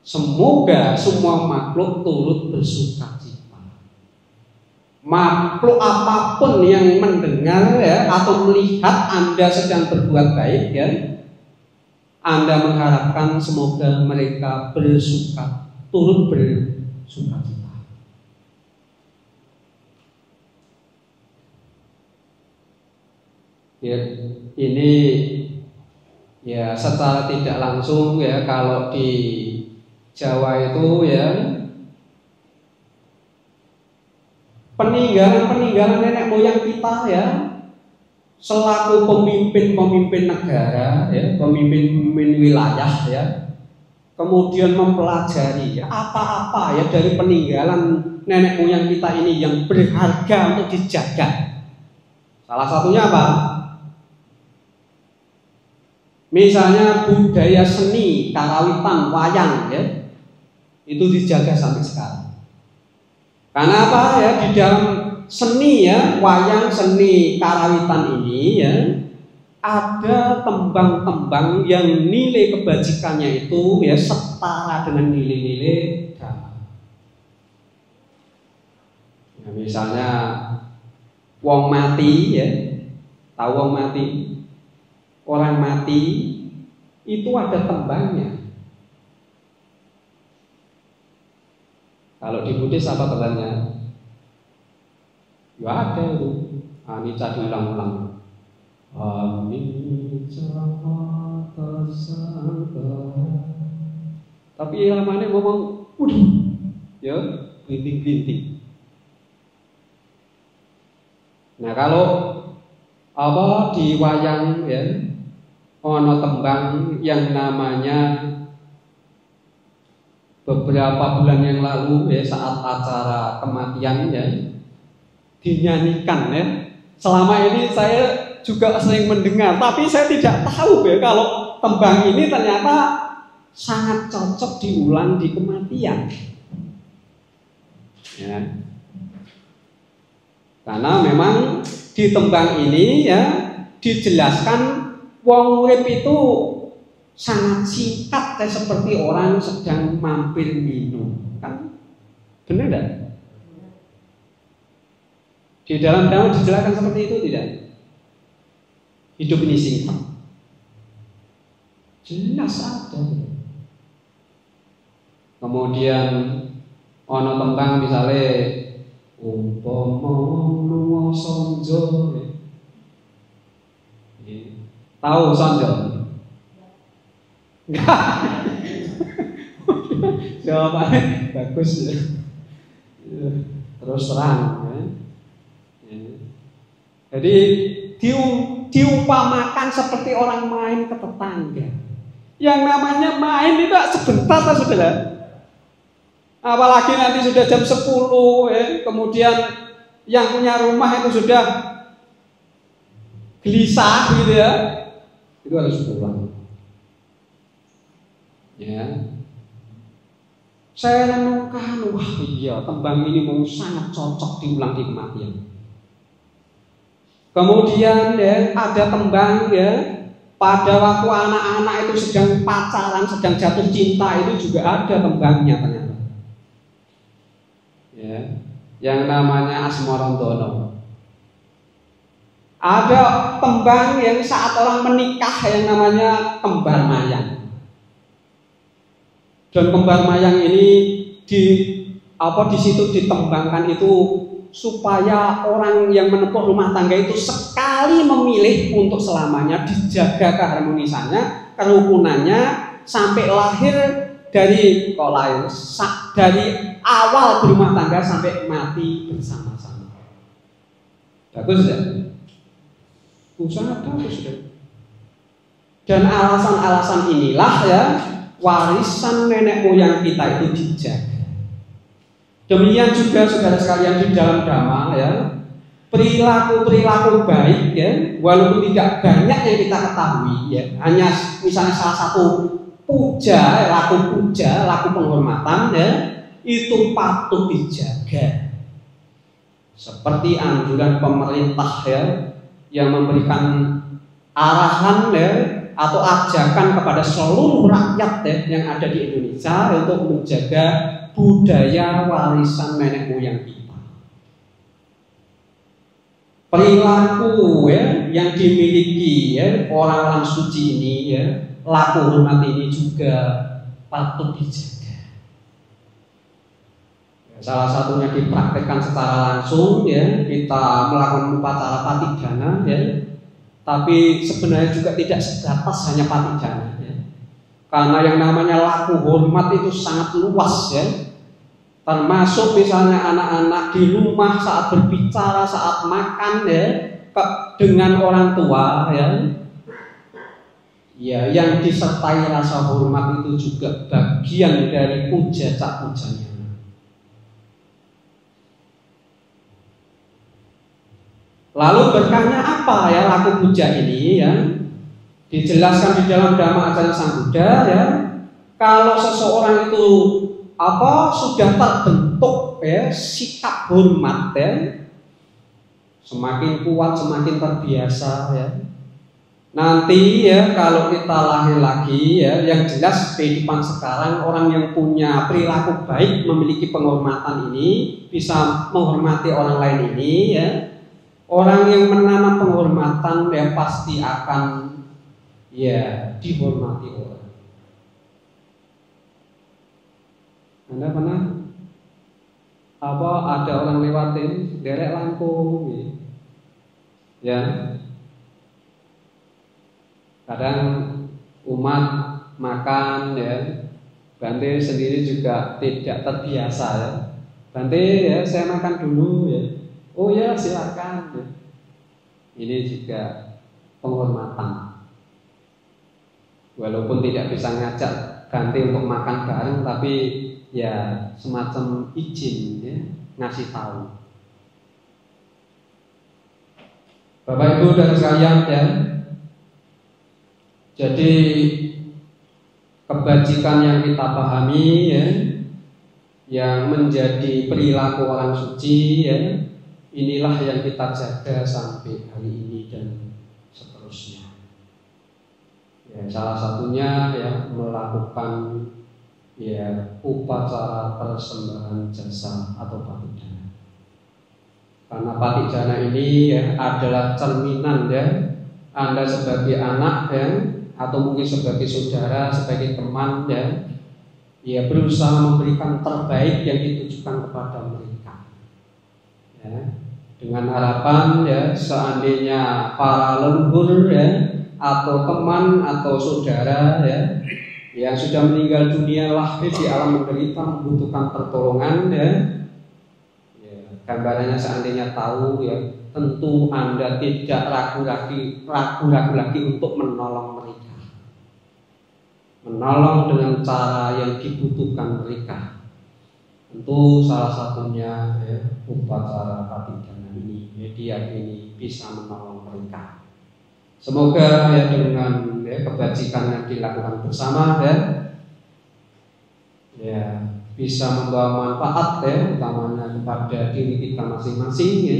Semoga semua makhluk turut bersuka cita. Makhluk apapun yang mendengar ya atau melihat Anda sedang berbuat baik ya, Anda mengharapkan semoga mereka turut bersuka cita. Ya, ini ya secara tidak langsung ya, kalau di Jawa itu ya, peninggalan nenek moyang kita ya, selaku pemimpin negara ya, pemimpin wilayah ya, kemudian mempelajari ya, apa-apa ya dari peninggalan nenek moyang kita ini yang berharga untuk dijaga. Salah satunya apa? Misalnya budaya seni, karawitan, wayang ya, itu dijaga sampai sekarang. Karena apa ya, di dalam seni ya, wayang, seni, karawitan ini ya, ada tembang-tembang yang nilai kebajikannya itu ya setara dengan nilai-nilai dhamma. Ya, misalnya wong mati ya, tahu wong mati? Orang mati itu ada tembangnya. Kalau di Buddhis apa tembangnya? Ya ada itu. Anicca diulang-ulang. Anicca tapi lamanya ngomong, ya glinting-glinting. Nah kalau apa di wayang ya, ono tembang yang namanya beberapa bulan yang lalu ya, saat acara kematian ya, dinyanyikan ya. Selama ini saya juga sering mendengar, tapi saya tidak tahu ya kalau tembang ini ternyata sangat cocok diulang di kematian. Ya. Karena memang di tembang ini ya dijelaskan wong urip itu sangat singkat ya, seperti orang sedang mampir minum, kan? Benar tidak? Di dalam Dhamma dijelaskan seperti itu tidak? Hidup ini singkat. Jelas ada. Kemudian ono tembang misalnya umpama nuwa sonjo. Tahu sonjo? Enggak. Jawabannya bagus ya. Terus terang ya. Jadi diumpamakan seperti orang main ke tetangga. Yang namanya main itu sebentar lah saudara. Apalagi nanti sudah jam 10 ya, kemudian yang punya rumah itu sudah gelisah gitu ya, itu harus pulang. Ya, saya renungkan, wah iya tembang ini mau sangat cocok diulang di kematian. Kemudian ya ada tembang ya, pada waktu anak-anak itu sedang pacaran, sedang jatuh cinta, itu juga ada tembangnya ternyata. Ya, yang namanya Asmarandono. Ada tembang yang saat orang menikah yang namanya kembar mayang. Dan kembar mayang ini di situ ditembangkan itu supaya orang yang menempuh rumah tangga itu sekali memilih untuk selamanya dijaga keharmonisannya, kerukunannya sampai lahir dari awal berumah tangga sampai mati bersama-sama. Bagus ya? Sangat bagus ya. Dan alasan-alasan inilah ya warisan nenek moyang kita itu dijaga. Demikian juga saudara sekalian di dalam dhamma ya, perilaku baik ya, walaupun tidak banyak yang kita ketahui ya, hanya misalnya salah satu laku penghormatan ya, itu patut dijaga. Seperti anjuran pemerintah ya, yang memberikan arahan ya, atau ajakan kepada seluruh rakyat ya, yang ada di Indonesia untuk menjaga budaya warisan nenek moyang kita. Perilaku ya, yang dimiliki ya, orang-orang suci ini ya, laku hormat ini juga patut dijaga. Salah satunya dipraktekkan secara langsung ya, kita melakukan upacara patidana ya. Tapi sebenarnya juga tidak sebatas hanya patidana ya. Karena yang namanya laku hormat itu sangat luas ya. Termasuk misalnya anak-anak di rumah saat berbicara, saat makan ya, dengan orang tua ya. Ya, yang disertai rasa hormat itu juga bagian dari puja cak pujanya. Lalu berkahnya apa ya laku puja ini ya? Dijelaskan di dalam Dhamma Ajaran Sang Buddha ya. Kalau seseorang itu sudah terbentuk ya sikap hormat ya, semakin kuat, semakin terbiasa ya. Nanti ya kalau kita lahir lagi ya, yang jelas kehidupan sekarang orang yang punya perilaku baik, memiliki penghormatan ini, bisa menghormati orang lain ini ya. Orang yang menanam penghormatan ya pasti akan ya dihormati orang. Anda pernah ada orang lewatin derek lampu gitu. Ya. Kadang umat makan ya, Bante sendiri juga tidak terbiasa ya. Bante ya saya makan dulu ya. Oh ya silakan. Ini juga penghormatan. Walaupun tidak bisa ngajak Bante untuk makan bareng, tapi ya semacam izin ya, ngasih tahu. Bapak Ibu dan sekalian ya. Jadi kebajikan yang kita pahami ya, yang menjadi perilaku orang suci ya, inilah yang kita jaga sampai hari ini dan seterusnya. Ya, salah satunya ya melakukan ya upacara persembahan jasa atau patidana. Karena patidana ini ya adalah cerminan ya Anda sebagai anak ya, atau mungkin sebagai saudara, sebagai teman ya berusaha memberikan terbaik yang ditujukan kepada mereka. Ya. Dengan harapan ya seandainya para leluhur ya atau teman atau saudara ya yang sudah meninggal dunia lahir di alam menderita membutuhkan pertolongan ya, gambarannya seandainya tahu ya tentu Anda tidak ragu lagi untuk menolong mereka, menolong dengan cara yang dibutuhkan mereka. Tentu salah satunya ya upacara patidana ini media ini bisa menolong mereka. Semoga ya dengan ya, kebajikan yang dilakukan bersama ya bisa membawa manfaat ya utamanya kepada diri kita masing-masing ya.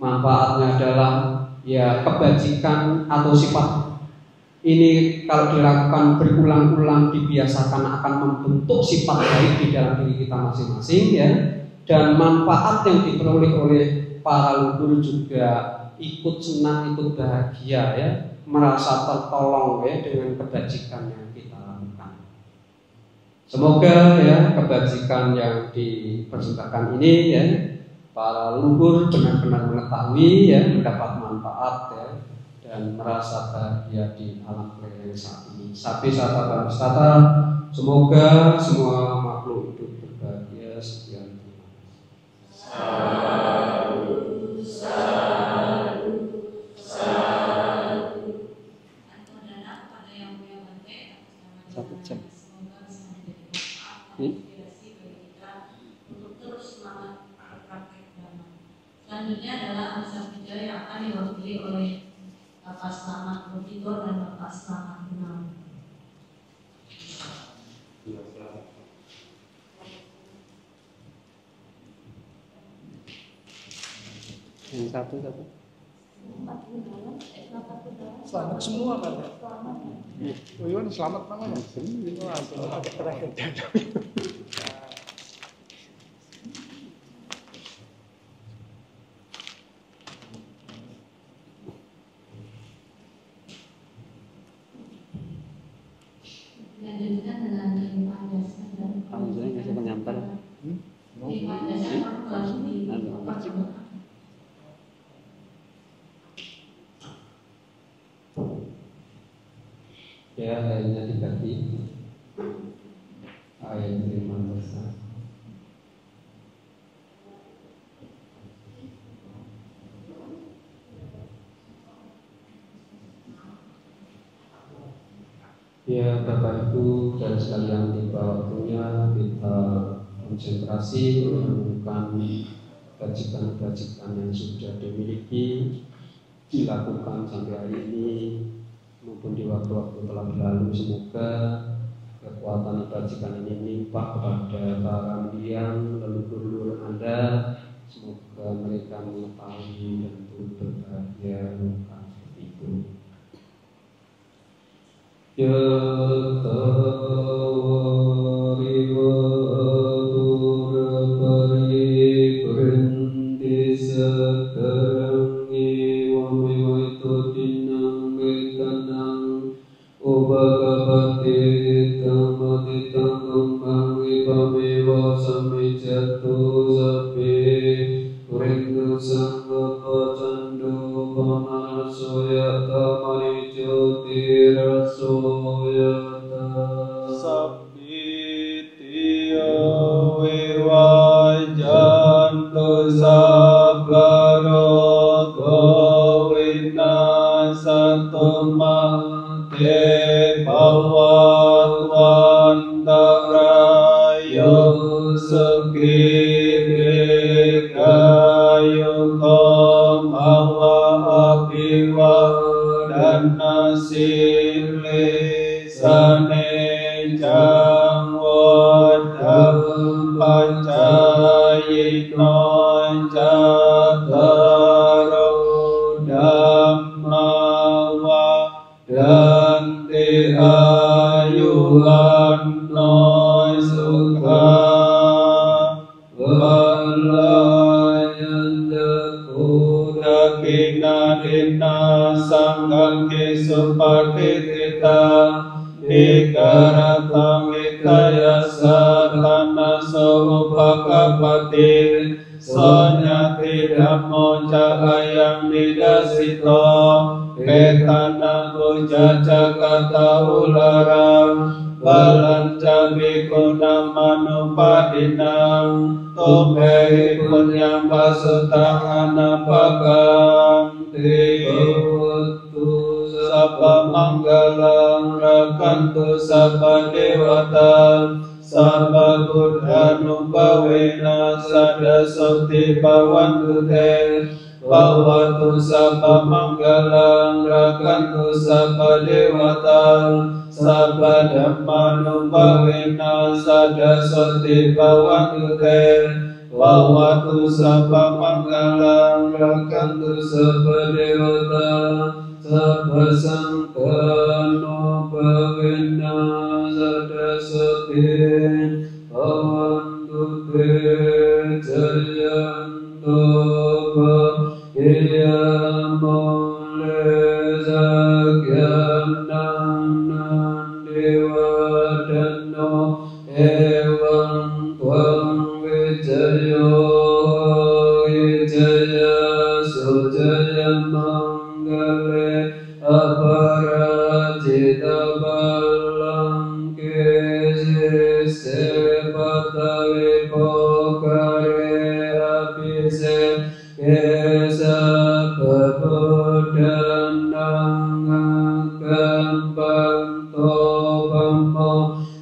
Manfaatnya adalah ya kebajikan atau sifat ini kalau dilakukan berulang-ulang dibiasakan akan membentuk sifat baik di dalam diri kita masing-masing ya. Dan manfaat yang diperoleh oleh para leluhur juga ikut senang, ikut bahagia ya, merasa tertolong ya dengan kebajikan yang kita lakukan. Semoga ya kebajikan yang dipersembahkan ini ya, para leluhur benar-benar mengetahui ya, mendapat manfaat ya, dan merasa bahagia di alam kelahiran saat ini. Sapi sata baristata, semoga semua makhluk hidup berbahagia. Sekian. Satu jam. Selanjutnya adalah Anugerah Bijaya yang akan diwakili oleh Bapak Selamat Butigo dan Bapak Selamat Gunawan. Yang satu. Selamat semua kan ya? Selamat. Oh iya, selamat namanya. Semua terakhir. Dilanjutkan dengan limpah jasa dan Alhamdulillah ngasih pengantar. limpah jasa perguruan Ya, ayatnya dibagi ayat 15. Ya, Bapak Ibu dan sekalian, tiba waktunya kita konsentrasi menemukan kebajikan-kebajikan yang sudah dimiliki, dilakukan sampai hari ini maupun di waktu-waktu telah berlalu. Semoga kekuatan kebajikan ini melimpah kepada para mendiang leluhur Anda. Semoga mereka mengetahui dan turut berbahagia seperti itu. Ya Jaya evam tvam vijayo vijaya sujaya manggale aparajita balang kesise patavi pokare apise kesa kabudanang akam pamo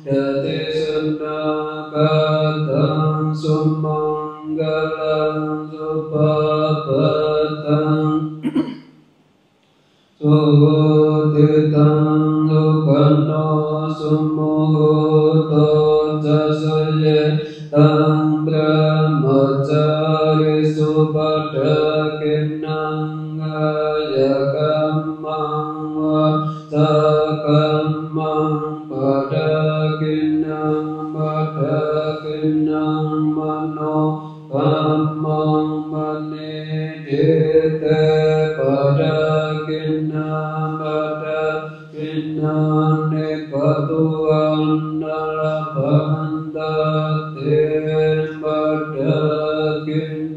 dati sunakatang sumanggalang supapatang suditang lukano sumuhuto jasaye tang brahmacari supadakinang ayakamang sakamang padakinang mano kamang manidite padakinang nikatuan nalabandate padakine.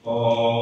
Om